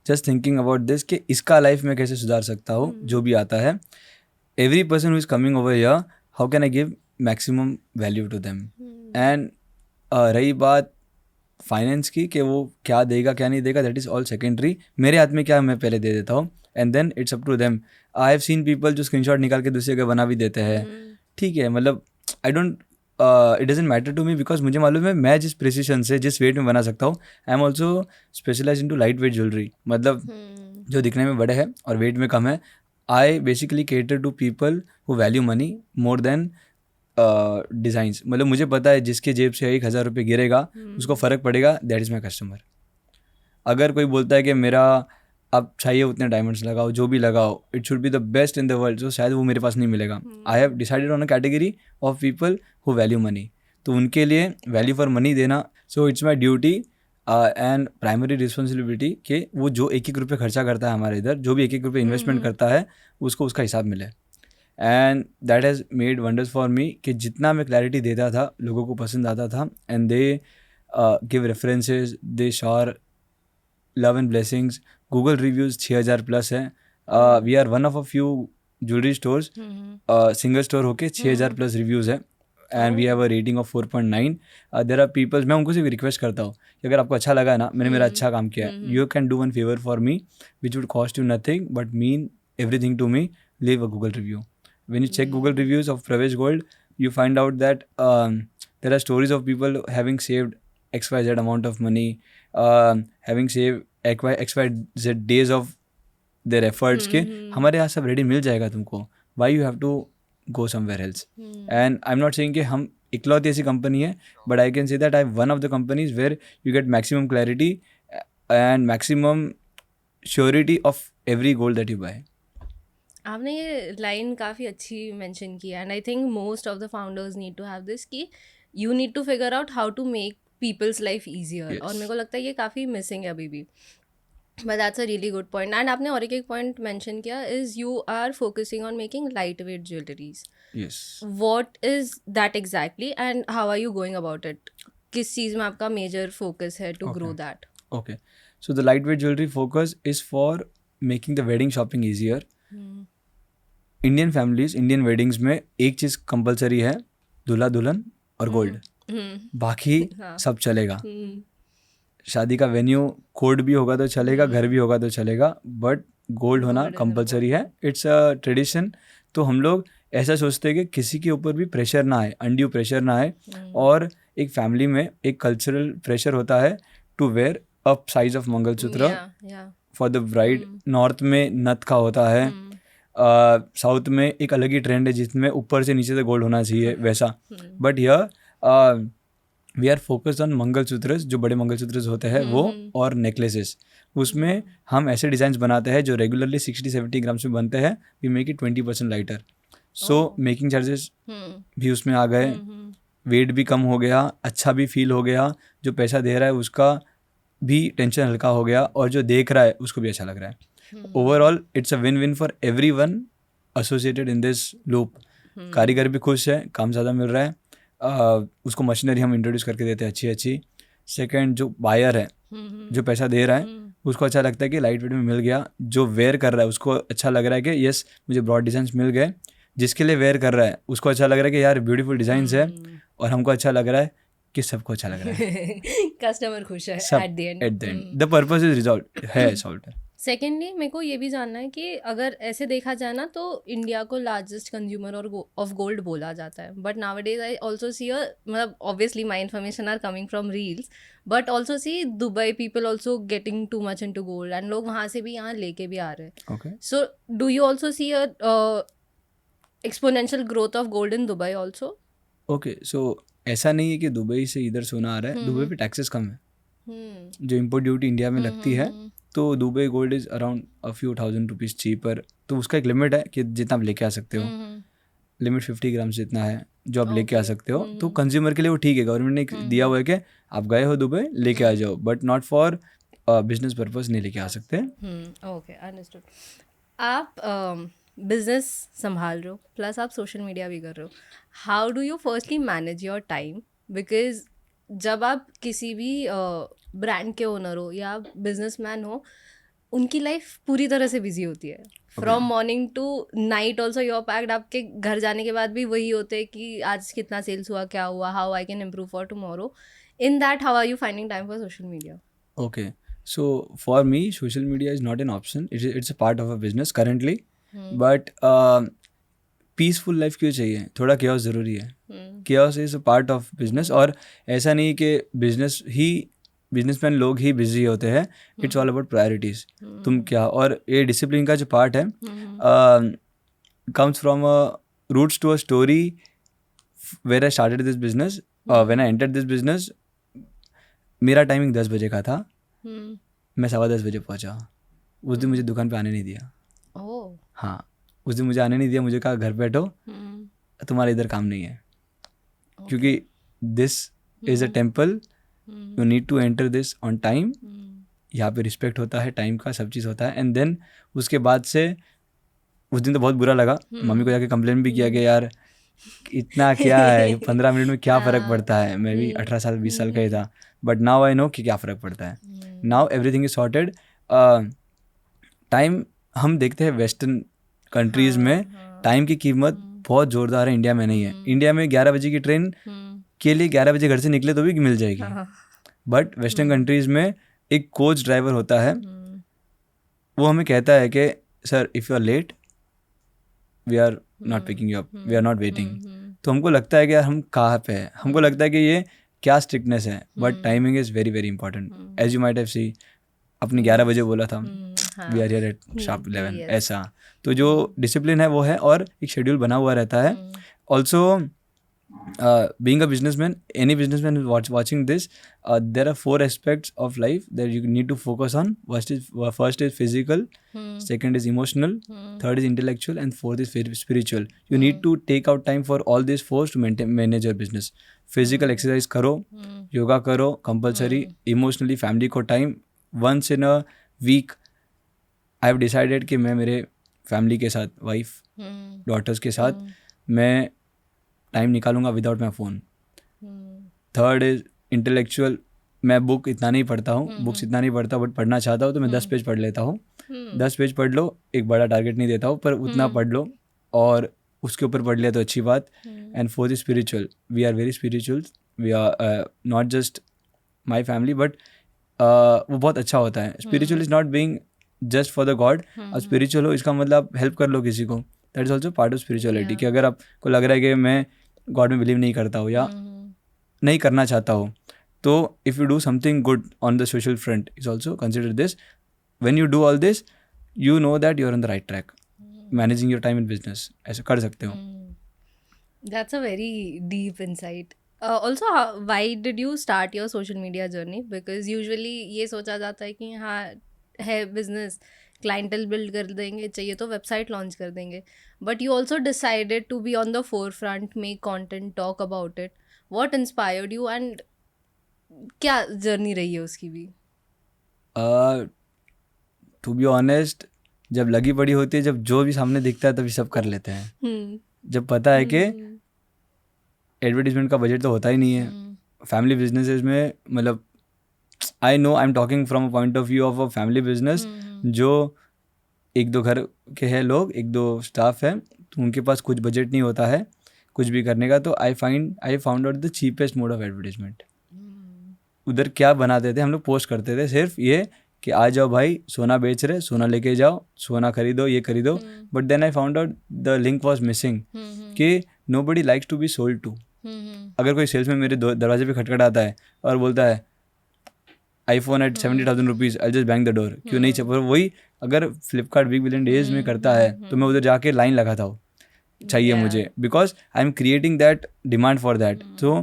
just thinking about this कि इसका life में कैसे सुधार सकता हूँ. जो भी आता है, every person who is coming over here, how can I give maximum value to them? And रही बात फाइनेंस की कि वो क्या देगा क्या नहीं देगा, दैट इज़ ऑल सेकेंडरी. मेरे हाथ में क्या मैं पहले दे देता हूँ, and then it's up to them. I have seen people जो स्क्रीनशॉट निकाल के दूसरे का बना भी देते हैं. ठीक है, मतलब I don't, it doesn't matter to me, because मुझे मालूम है मैं जिस प्रिसिशन से जिस वेट में बना सकता हूँ. I am also specialise in to light weight jewellery. मतलब जो दिखने में बड़े हैं और वेट में कम है. I basically cater to people who value money more than designs. मतलब मुझे पता है जिसके जेब से 1,000 रुपये गिरेगा उसको फ़र्क पड़ेगा, दैट इज़ माई कस्टमर. अगर कोई बोलता है कि मेरा अब चाहिए उतने डायमंड्स लगाओ, जो भी लगाओ, it should be the best in the world, तो शायद वो मेरे पास नहीं मिलेगा. I have decided on a category of people who value money. तो उनके लिए वैल्यू फॉर मनी देना, so it's my duty and primary responsibility कि वो जो 1-1 रुपये खर्चा करता है हमारे इधर, जो भी 1-1 रुपये इन्वेस्टमेंट करता है, उसको उसका हिसाब मिले. And that has made wonders for me कि जितना मैं क्लैरिटी देता था लोगों को पसंद आता था. And they give references, they shower love and blessings. Google reviews 6,000 plus है. We are one of a few jewellery stores, single store होके 6,000 प्लस रिव्यूज़ है. And we have a rating of 4.9. There are peoples, मैं उनको सिर्फ request करता हूँ कि अगर आपको अच्छा लगा है ना, मैंने मेरा अच्छा काम किया है, you can do one favour for me which would cost you nothing but mean everything to me. Leave a Google review. When you check Google reviews of Pravesh Gold, you find out that there are stories of people having saved XYZ amount of money, having saved XYZ days of their efforts. के हमारे यहाँ सब ready मिल जाएगा तुमको. Why you have to go somewhere else? And I'm not saying कि हम इकलौती ऐसी कंपनी है, but I can say that I'm one of the companies where you get maximum clarity and maximum surety of every gold that you buy.
आपने ये line काफ़ी अच्छी mention की है, and I think most of the founders need to have this कि you need to figure out how to make people's life easier. और मेरे को लगता है ये काफ़ी मिसिंग है अभी भी. But that's a really good point. And आपने और एक पॉइंट मेंशन किया is you are focusing on making light weight jewelleries. What is that exactly and how are you going about it? किस चीज़ में आपका मेजर फोकस है to grow that?
Okay, so the light weight jewellery focus is for making the wedding shopping easier. Indian families, Indian weddings में एक चीज़ compulsory है, दूल्हा दुल्हन और गोल्ड. बाकी सब चलेगा. शादी का वेन्यू कोड भी होगा तो चलेगा, घर भी होगा तो चलेगा, बट गोल्ड होना कंपलसरी है. It's a tradition. तो हम लोग ऐसा सोचते हैं कि किसी के ऊपर भी प्रेशर ना आए, अनड्यू प्रेशर ना आए. और एक फैमिली में एक कल्चरल प्रेशर होता है to wear up size of mangalsutra for the bride. North में नथ का होता है, साउथ में एक अलग ही ट्रेंड है जिसमें ऊपर से नीचे तक गोल्ड होना चाहिए वैसा, but here we are focused on mangalsutra, जो बड़े मंगलसूत्र होते हैं वो, और नेकलेसेस। उसमें हम ऐसे डिज़ाइंस बनाते हैं जो रेगुलरली 60-70 ग्राम्स में बनते हैं, we make it 20% lighter. So making charges भी उसमें आ गए, वेट भी कम हो गया, अच्छा भी फील हो गया, जो पैसा दे रहा है उसका भी टेंशन हल्का हो गया, और जो देख रहा है उसको भी अच्छा लग रहा है। Overall it's a win win for everyone associated in this loop. कारीगर भी खुश है, काम ज़्यादा मिल रहा है, उसको मशीनरी हम इंट्रोड्यूस करके देते हैं अच्छी। सेकंड, जो बायर है, जो पैसा दे रहा है, उसको अच्छा लगता है कि लाइट वेट में मिल गया, जो वेयर कर रहा है उसको अच्छा लग रहा है कि यस मुझे ब्रॉड डिज़ाइंस मिल गए, जिसके लिए वेयर कर रहा है उसको अच्छा लग रहा है कि यार ब्यूटीफुल डिज़ाइंस है, और हमको अच्छा लग रहा है कि सबको अच्छा लग रहा है,
कस्टमर खुश है
सब
at the end.
At the end the purpose is resolve है सॉल्व।
सेकेंडली मेरे को ये भी जानना है कि अगर ऐसे देखा जाए ना तो इंडिया को लार्जेस्ट कंज्यूमर और ऑफ गोल्ड बोला जाता है, but nowadays I also see मतलब obviously my information are coming from reels, but also see Dubai people also getting too much into gold and लोग वहाँ से भी यहाँ लेके भी आ रहे हैं। So do you also see exponential growth of gold in Dubai also?
Okay, so ऐसा नहीं है कि दुबई से इधर सोना आ रहा है, दुबई पे टैक्सेस कम है, जो इम्पोर्ट ड्यूटी इंडिया में लगती है, तो Dubai gold is around a few thousand rupees cheaper. तो उसका एक लिमिट है कि जितना आप लेके आ सकते हो, लिमिट 50 ग्राम से इतना है जो आप लेके आ सकते हो। तो कंज्यूमर के लिए वो ठीक है, गवर्नमेंट ने दिया हुआ है कि आप गए हो दुबई लेके आ जाओ, but not for business purpose नहीं लेके आ सकते।
Okay, understood. आप बिजनेस संभाल रहे हो प्लस आप सोशल मीडिया भी कर रहे हो, how do you firstly manage your time? Because जब आप किसी भी ब्रांड के ओनर हो या बिजनेसमैन हो, उनकी लाइफ पूरी तरह से बिजी होती है, from morning to night also you are packed. आपके घर जाने के बाद भी वही होते हैं कि आज कितना सेल्स हुआ, क्या हुआ, how I can improve for tomorrow. In that how are you finding time for social media?
Okay, so for me social media is not an option, it's a part of a business currently, but peaceful life क्यों चाहिए, थोड़ा chaos ज़रूरी है। Chaos is a part of business, और ऐसा नहीं कि businessman लोग ही बिजी होते हैं, इट्स ऑल अबाउट प्रायोरिटीज़। तुम क्या, और ये डिसिप्लिन का जो पार्ट है comes from a roots to a story where I started this business. When I entered this business, मेरा टाइमिंग 10 बजे का था, मैं 10:15 बजे पहुंचा। उस दिन मुझे दुकान पे आने नहीं दिया। हाँ, उस दिन मुझे आने नहीं दिया, मुझे कहा घर बैठो, तुम्हारा इधर काम नहीं है, क्योंकि this is a temple, you need to enter this on time. यहाँ पे रिस्पेक्ट होता है, टाइम का सब चीज़ होता है। एंड देन उसके बाद से उस दिन तो बहुत बुरा लगा, मम्मी को जाके कंप्लेन भी किया कि यार इतना क्या है, 15 मिनट में क्या फ़र्क पड़ता है। मैं भी 18 साल 20 साल का ही था, बट नाउ आई नो कि क्या फ़र्क पड़ता है। Now everything is sorted. Time हम देखते हैं वेस्टर्न कंट्रीज़ में टाइम की कीमत बहुत ज़ोरदार है, इंडिया में नहीं है। इंडिया में 11 बजे की ट्रेन के लिए 11 बजे घर से निकले तो भी मिल जाएगी, बट वेस्टर्न कंट्रीज़ में एक कोच ड्राइवर होता है, वो हमें कहता है कि sir if you are late we are not picking you up, we are not waiting. तो हमको लगता है कि यार हम कहाँ पे हैं, हमको लगता है कि ये क्या स्ट्रिक्टनेस है, but timing is very very important. As you might have see, अपने 11 बजे बोला था, we are here at sharp 11, ऐसा। तो जो डिसिप्लिन है वो है, और एक शेड्यूल बना हुआ रहता है। Also being a businessman, any businessman who's watching this, there are 4 aspects of life that you need to focus on. First is physical, second is emotional, third is intellectual, and fourth is spiritual. You need to take out time for all these 4 to manage your business. Physical exercise करो, yoga करो compulsory, emotionally family को time, once in a week I have decided कि मैं मेरे family के साथ, wife, daughters के साथ मैं टाइम निकालूंगा without my phone. Third is intellectual, मैं बुक इतना नहीं पढ़ता हूँ, बुक्स इतना नहीं पढ़ता, बट पढ़ना चाहता हूँ तो मैं 10 पेज पढ़ लेता हूँ। 10 पेज पढ़ लो, एक बड़ा टारगेट नहीं देता हूँ, पर उतना पढ़ लो, और उसके ऊपर पढ़ लिया तो अच्छी बात। And fourth is spiritual, we are very spiritual, we are not just my family, but वो बहुत अच्छा होता है। Spiritual is not being just for the god. अब स्पिरिचुअल हो इसका मतलब हेल्प कर लो किसी को, that is also part of spirituality. कि अगर आपको लग रहा है कि मैं गॉड में बिलीव नहीं करता हूँ या नहीं करना चाहता हूँ, तो if you do something good on the social front is also consider this. When you do all this, you know that you're on the right track. Managing your time in business, ऐसे कर सकते हो.
That's a very deep insight. Also, why did you start your social media journey? Because usually ये सोचा जाता है कि हाँ है business, clientele build कर देंगे, चाहिए तो website launch कर देंगे. But you also decided to be on the forefront, make content, talk about it. What inspired you and क्या journey रही है उसकी भी?
टू बी ऑनेस्ट, जब लगी पड़ी होती है, जब जो भी सामने दिखता है तभी सब कर लेते हैं. जब पता है कि एडवर्टीजमेंट का बजट तो होता ही नहीं है फैमिली बिजनेसेस में. मतलब I know I am talking from a point of view of a family business. जो एक दो घर के हैं लोग, एक दो स्टाफ है, तो उनके पास कुछ बजट नहीं होता है कुछ भी करने का. तो आई found out the cheapest mode of advertisement. उधर क्या बनाते थे हम लोग, पोस्ट करते थे सिर्फ ये कि आ जाओ भाई, सोना बेच रहे, सोना लेके जाओ, सोना खरीदो, ये खरीदो. But then I found out the link was missing कि nobody likes to be sold to. अगर कोई सेल्स में मेरे दरवाजे पे खटखटाता है और बोलता है iPhone at 70,000 rupees, I just bang the door, क्यों नहीं चल. वही अगर फ्लिपकार्ट बिग बिलियन डेज में करता है तो मैं उधर जाके लाइन लगाता हूँ, चाहिए मुझे, because I am creating that demand for that. तो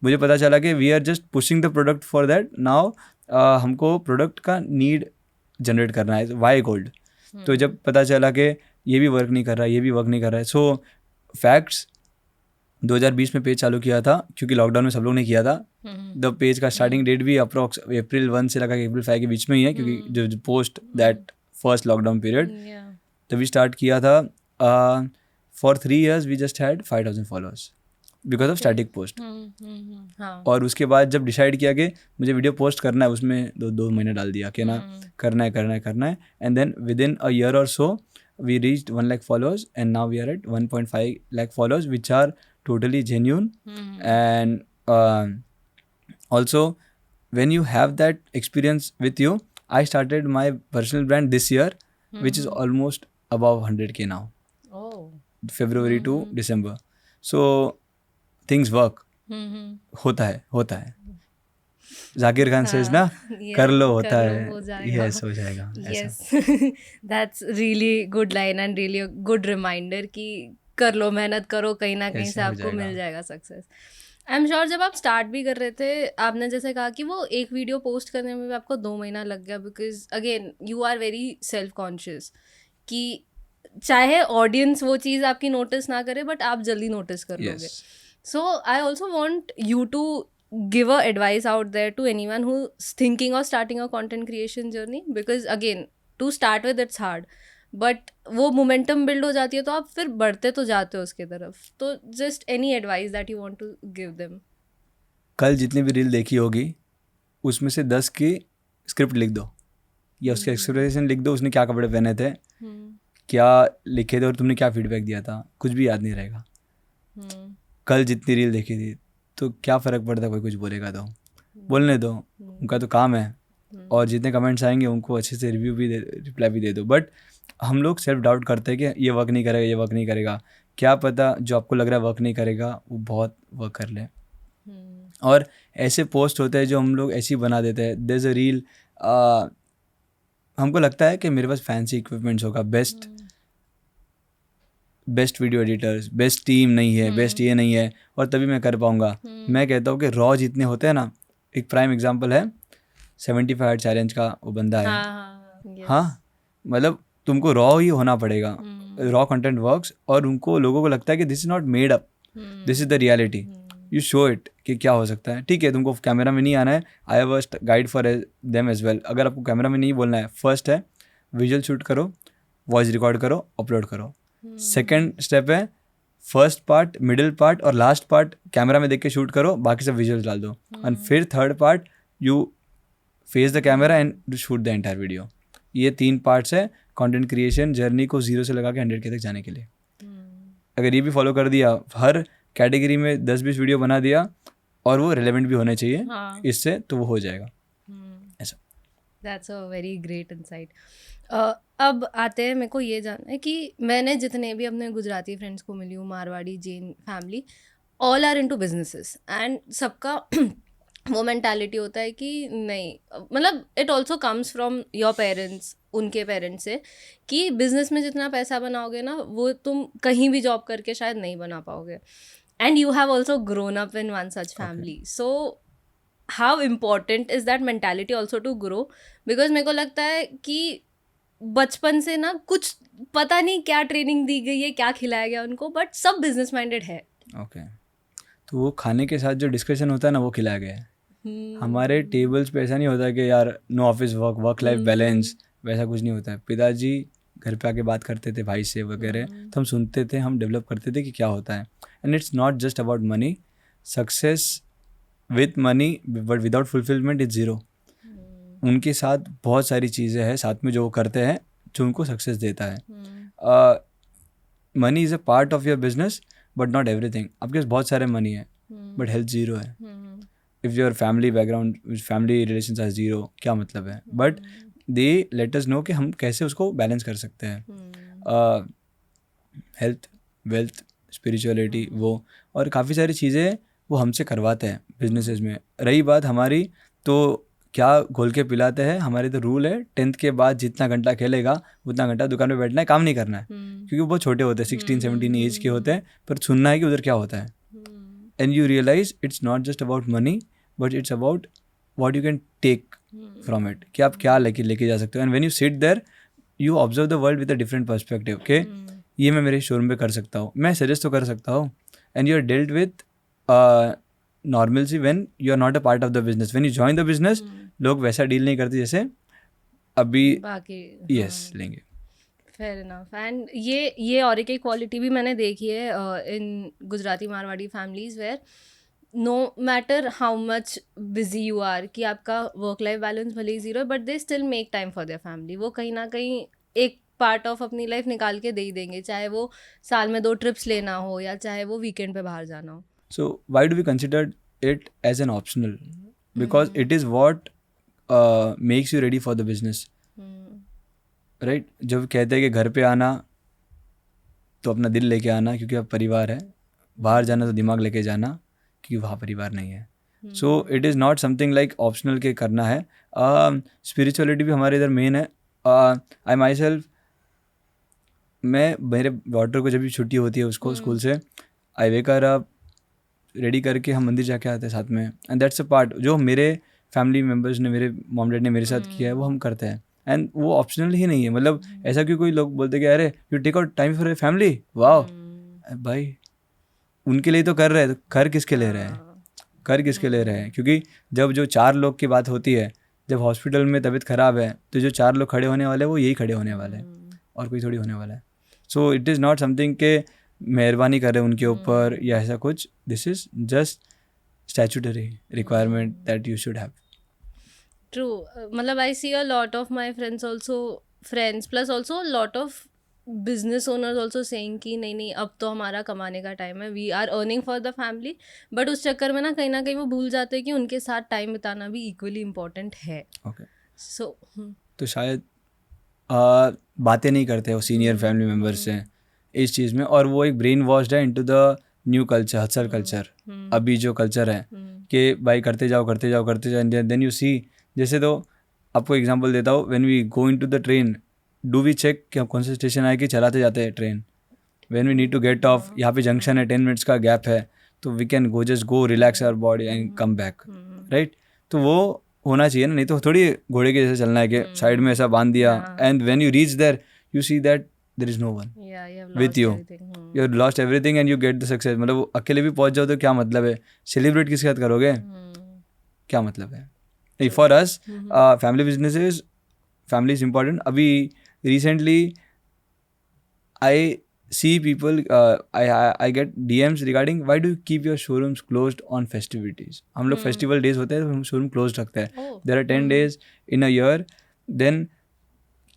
मुझे पता चला कि we are just pushing the product for that. Now हमको प्रोडक्ट का नीड जनरेट करना है, वाई गोल्ड. तो जब पता चला कि ये भी वर्क नहीं कर रहा है, ये भी वर्क नहीं कर रहा है, सो फैक्ट्स 2020 में पेज चालू किया था क्योंकि लॉकडाउन में सब लोग ने किया था. द पेज का स्टार्टिंग डेट भी अप्रॉक्स April 1 से लगा के April 5 के बीच में ही है, क्योंकि जो post that first lockdown period तभी स्टार्ट किया था. For 3 years we just had 5,000 followers because of static post. और उसके बाद जब डिसाइड किया कि मुझे वीडियो पोस्ट करना है, उसमें 2 महीने डाल दिया कि ना करना है. And then within a year or so we reached 1 lakh followers, and now we are at 1.5 lakh followers, which are totally genuine. And also when you have that experience with you, I started my personal brand this year, which is almost above 100K now. February to December. So things work. होता है. Zakir Khan says ना, कर लो, होता है, yes हो जाएगा.
Yes, that's really good line and really good reminder कि कर लो, मेहनत करो, कहीं ना कहीं से आपको मिल जाएगा सक्सेस. आई एम श्योर जब आप स्टार्ट भी कर रहे थे, आपने जैसे कहा कि वो एक वीडियो पोस्ट करने में भी आपको 2 महीना लग गया, because again you are very self conscious कि चाहे ऑडियंस वो चीज़ आपकी नोटिस ना करे बट आप जल्दी नोटिस कर लोगे. So I also want you to give a advice out there to anyone who's thinking of starting a content creation journey, because again to start with it's hard, but वो momentum build हो जाती है तो आप फिर बढ़ते तो जाते हो उसके तरफ. तो just any advice that you want to give them.
कल जितनी भी रील देखी होगी उसमें से 10 की स्क्रिप्ट लिख दो या उसके एक्सप्रेशन लिख दो, उसने क्या कपड़े पहने थे, क्या लिखे थे और तुमने क्या फीडबैक दिया था, कुछ भी याद नहीं रहेगा. कल जितनी रील देखी थी तो क्या फ़र्क पड़ता, कोई कुछ बोलेगा तो बोलने दो, उनका तो काम है. और जितने कमेंट्स आएंगे उनको अच्छे से रिव्यू भी रिप्लाई भी दे दो. बट हम लोग सेल्फ डाउट करते हैं कि ये वर्क नहीं करेगा, ये वर्क नहीं करेगा. क्या पता जो आपको लग रहा है वर्क नहीं करेगा वो बहुत वर्क कर ले. और ऐसे पोस्ट होते हैं जो हम लोग ऐसे ही बना देते हैं. देयर इज अ रील, हमको लगता है कि मेरे पास फैंसी इक्विपमेंट्स होगा, best video editors, best team नहीं है, बेस्ट ये नहीं है, और तभी मैं कर पाऊँगा. मैं कहता हूँ कि रॉ जितने होते हैं ना, एक प्राइम एग्जांपल है 75 चैलेंज का वो बंदा है. हाँ, मतलब तुमको रॉ ही होना पड़ेगा. Raw content works. और उनको लोगों को लगता है कि this is not made up, this is the reality. You show it कि क्या हो सकता है. ठीक है, तुमको कैमरा में नहीं आना है, I have a guide for them as well. अगर आपको कैमरा में नहीं बोलना है, फर्स्ट है विजुअल शूट करो, वॉइस रिकॉर्ड करो, अपलोड करो. सेकेंड स्टेप है फर्स्ट पार्ट, मिडिल पार्ट और लास्ट पार्ट कैमरा में देख के शूट करो, बाकी सब विजुअल्स डाल दो. एंड फिर third part you face the camera and shoot the entire video. ये 3 पार्ट्स है कंटेंट क्रिएशन जर्नी को 0 से लगा के 100K तक जाने के लिए. अगर ये भी फॉलो कर दिया, हर कैटेगरी में 10-20 वीडियो बना दिया और वो रिलेवेंट भी होने चाहिए, इससे तो वो हो जाएगा. ऐसा.
That's a very great insight. अब आते हैं, मेरे को ये जानना है कि मैंने जितने भी अपने गुजराती फ्रेंड्स को मिली हूँ, Marwari, Jain family, all are into businesses and सबका वो मेंटालिटी होता है कि नहीं, मतलब it also comes from your parents, उनके पेरेंट्स से, कि बिजनेस में जितना पैसा बनाओगे ना वो तुम कहीं भी जॉब करके शायद नहीं बना पाओगे. And you have also grown up in one such family, so how important is that mentality also to grow. Because मेरे को लगता है कि बचपन से ना कुछ पता नहीं क्या ट्रेनिंग दी गई है, क्या खिलाया गया उनको, बट सब बिजनेस माइंडेड है.
ओके. तो वो खाने के साथ जो डिस्कशन होता है ना वो खिलाया गया है. हमारे टेबल्स पे ऐसा नहीं होता कि यार no office work, work life balance, वैसा कुछ नहीं होता है. पिताजी घर पे आके बात करते थे भाई से वगैरह, तो हम सुनते थे, हम डेवलप करते थे कि क्या होता है. And it's not just about money. Success with money but without fulfilment is zero. उनके साथ बहुत सारी चीज़ें हैं साथ में जो वो करते हैं जो उनको सक्सेस देता है. Money is a part of your business but not everything. आपके पास बहुत सारे मनी है बट हेल्थ ज़ीरो है. If your family background, family relations are zero, क्या मतलब है. But they let us know कि हम कैसे उसको बैलेंस कर सकते हैं. हेल्थ, वेल्थ, स्पिरिचुअलिटी, वो और काफ़ी सारी चीज़ें वो हमसे करवाते हैं बिजनेसेस में. रही बात हमारी, तो क्या घोल के पिलाते हैं. हमारे तो रूल है 10th के बाद जितना घंटा खेलेगा उतना घंटा दुकान पे बैठना है, काम नहीं करना है. क्योंकि वो बहुत छोटे होते हैं, 16-17 एज के होते हैं, पर सुनना है कि उधर क्या होता है. And you realize it's not just about money but it's about what you can take from it, कि आप क्या लेके जा सकते हो. And when you sit there you observe the world with a different perspective के ये मैं मेरे शोरूम पे कर सकता हूँ, मैं सजेस्ट तो कर सकता हूँ. And you are dealt with normalcy when you are not a part of the business. When you join the business लोग वैसा डील नहीं करते जैसे अभी
बाकी.
यस लेंगे.
Fair enough. एंड ये और एक क्वालिटी भी मैंने देखी है in Gujarati Marwari families where no matter how much busy you are, कि आपका वर्क लाइफ बैलेंस भले ही ज़ीरो है but they still make time for their family. वो कहीं ना कहीं एक पार्ट ऑफ अपनी लाइफ निकाल के दे ही देंगे, चाहे वो साल में 2 ट्रिप्स लेना हो या चाहे वो वीकेंड पे बाहर जाना हो.
So why do we consider it as an optional? Because it is what makes you ready for the business. Right? जब कहते हैं कि घर पे आना तो अपना दिल लेके आना क्योंकि अब परिवार है, बाहर जाना तो दिमाग लेके जाना क्योंकि वहाँ परिवार नहीं है. So it is not something like optional के करना है. स्पिरिचुअलिटी भी हमारे इधर मेन है. आई माई सेल्फ, मैं मेरे डॉटर को जब भी छुट्टी होती है उसको स्कूल से, आई वेक हर अप, रेडी करके हम मंदिर जाके आते हैं साथ में. एंड दैट्स अ पार्ट जो मेरे फैमिली मेम्बर्स ने, मेरे मॉम डैड ने मेरे साथ किया है, वो हम करते हैं. एंड वो ऑप्शनल ही नहीं है. मतलब ऐसा क्यों कोई लोग बोलते कि अरे you take out time for a family, वाह भाई उनके लिए तो कर रहे हैं, तो कर किसके ले रहे हैं, कर किसके ले रहे हैं. क्योंकि जब जो 4 लोग की बात होती है, जब हॉस्पिटल में तबीयत ख़राब है तो जो 4 लोग खड़े होने वाले हैं वो यही खड़े होने वाले हैं और कोई थोड़ी होने वाला है. So it is not something के मेहरबानी करे उनके ऊपर या ऐसा कुछ. This is just statutory requirement that you should have.
True. मतलब I see a lot of my friends also, friends plus also lot of business owners also saying कि नहीं अब तो हमारा कमाने का टाइम है, we are earning for the family. But उस चक्कर में ना कहीं वो भूल जाते हैं कि उनके साथ टाइम बिताना भी इक्वली इम्पोर्टेंट है.
ओके.
सो
तो शायद बातें नहीं करते वो सीनियर फैमिली मेम्बर्स से इस चीज़ में, और वो एक ब्रेन वॉश्ड है into the new culture, hustle culture. अभी जो कल्चर है कि भाई करते जाओ देन यू सी. जैसे तो आपको एग्जांपल देता हूँ, when we go into the train do we check कि हम कौन से स्टेशन आए कि चलाते जाते हैं train. When we need to get off, यहाँ पे जंक्शन है, 10 मिनट्स का गैप है, तो we can just go relax our body and come back. Right. तो वो होना चाहिए ना, नहीं तो थोड़ी घोड़े के जैसे चलना है कि साइड में ऐसा बांध दिया. And when you reach there you see that there is no one with you. You have lost everything and you get the success. मतलब अकेले भी पहुंच जाओ तो क्या मतलब है, सेलिब्रेट किसके साथ करोगे, क्या मतलब है. नहीं, for us family businesses, family is important. अभी recently I see people, I get DMs regarding why do you keep your showrooms closed on festivities. हम लोग फेस्टिवल डेज होते हैं तो हम शोरूम क्लोज रखते हैं. There are 10 days in a year. Then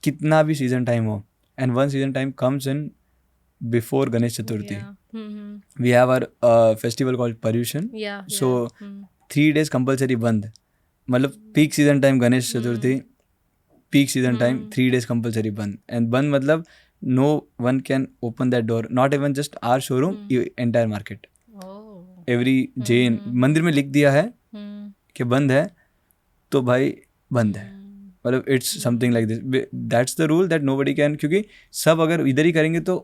कितना भी सीजन टाइम हो, and one season time comes in before Ganesh Chaturthi. We have our festival called Paryushan. So 3 days compulsory बंद. मतलब peak season time Ganesh Chaturthi, peak season time 3 days compulsory बंद. And बंद मतलब no one can open that door. Not even just our showroom, entire market. Every Jain मंदिर में लिख दिया है कि बंद है तो भाई बंद है, मतलब it's something like this, that's the rule that nobody can, क्योंकि सब अगर इधर ही करेंगे तो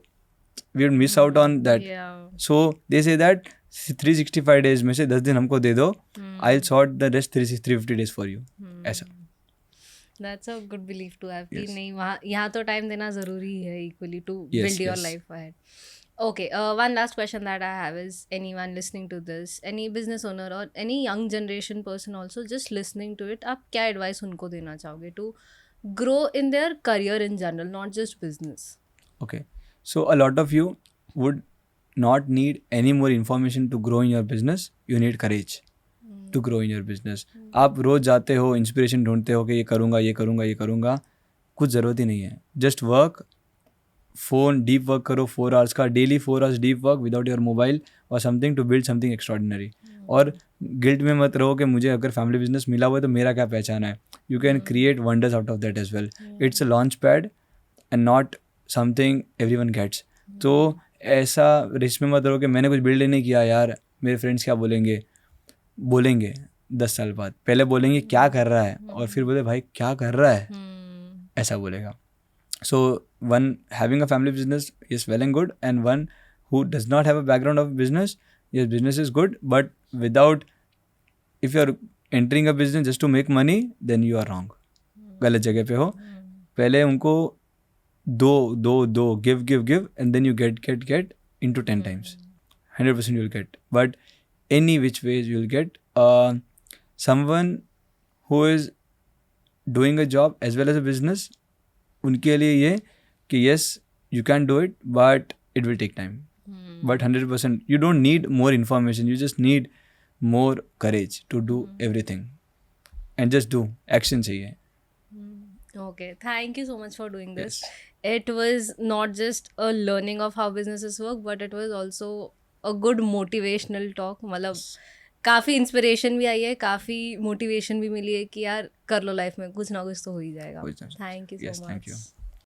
we would miss out on that. So they say that 365 days में से 10 दिन हमको दे दो, I will sort the rest 350 days for you. ऐसा.
That's a good belief to have कि
Yes.
नहीं वहाँ यहाँ तो टाइम देना ज़रूरी है equally to
Yes,
build your
yes.
life ahead. Okay, one last question that I have is anyone listening to this, any business owner or any young generation person also just listening to it, आप क्या advice उनको देना चाहोगे to grow in their career in general, not just business?
Okay, so a lot of you would not need any more information to grow in your business. You need courage to grow in your business. आप रोज जाते हो, inspiration ढूंढते हो कि ये करूँगा ये करूँगा ये करूँगा, कुछ ज़रूरत ही नहीं है. Just work, phone deep work करो 4 आवर्स का, daily 4 hours deep work without your mobile और something to build something extraordinary. और गिल्ट में मत रहो कि मुझे अगर फैमिली बिजनेस मिला हुआ है तो मेरा क्या पहचान है. You can create wonders out of that as well. It's a launch pad and not something everyone gets. तो ऐसा रिस्क में मत रहो कि मैंने कुछ बिल्ड नहीं किया यार, मेरे फ्रेंड्स क्या बोलेंगे. 10 साल बाद पहले बोलेंगे क्या कर रहा है, और फिर बोले भाई क्या कर रहा है, ऐसा बोलेगा. So one having a family business is well and good, and one who does not have a background of business, yes, business is good, but without, if you are entering a business just to make money, then you are wrong. गलत जगह पे हो. पहले उनको दो give and then you get into 10 times. 100% you'll get, but any which ways you'll get. Someone who is doing a job as well as a business, उनके लिए ये कि yes you can do it but it will take time. But 100% you don't need more information, you just need more courage to do everything and just do. Action चाहिए.
Okay, thank you so much for doing this. It was not just a learning of how businesses work, but it was also a good motivational talk. मतलब काफ़ी inspiration भी आई है, काफ़ी motivation भी मिली है कि यार कर लो लाइफ में, कुछ ना कुछ तो हो ही जाएगा. Thank you so much.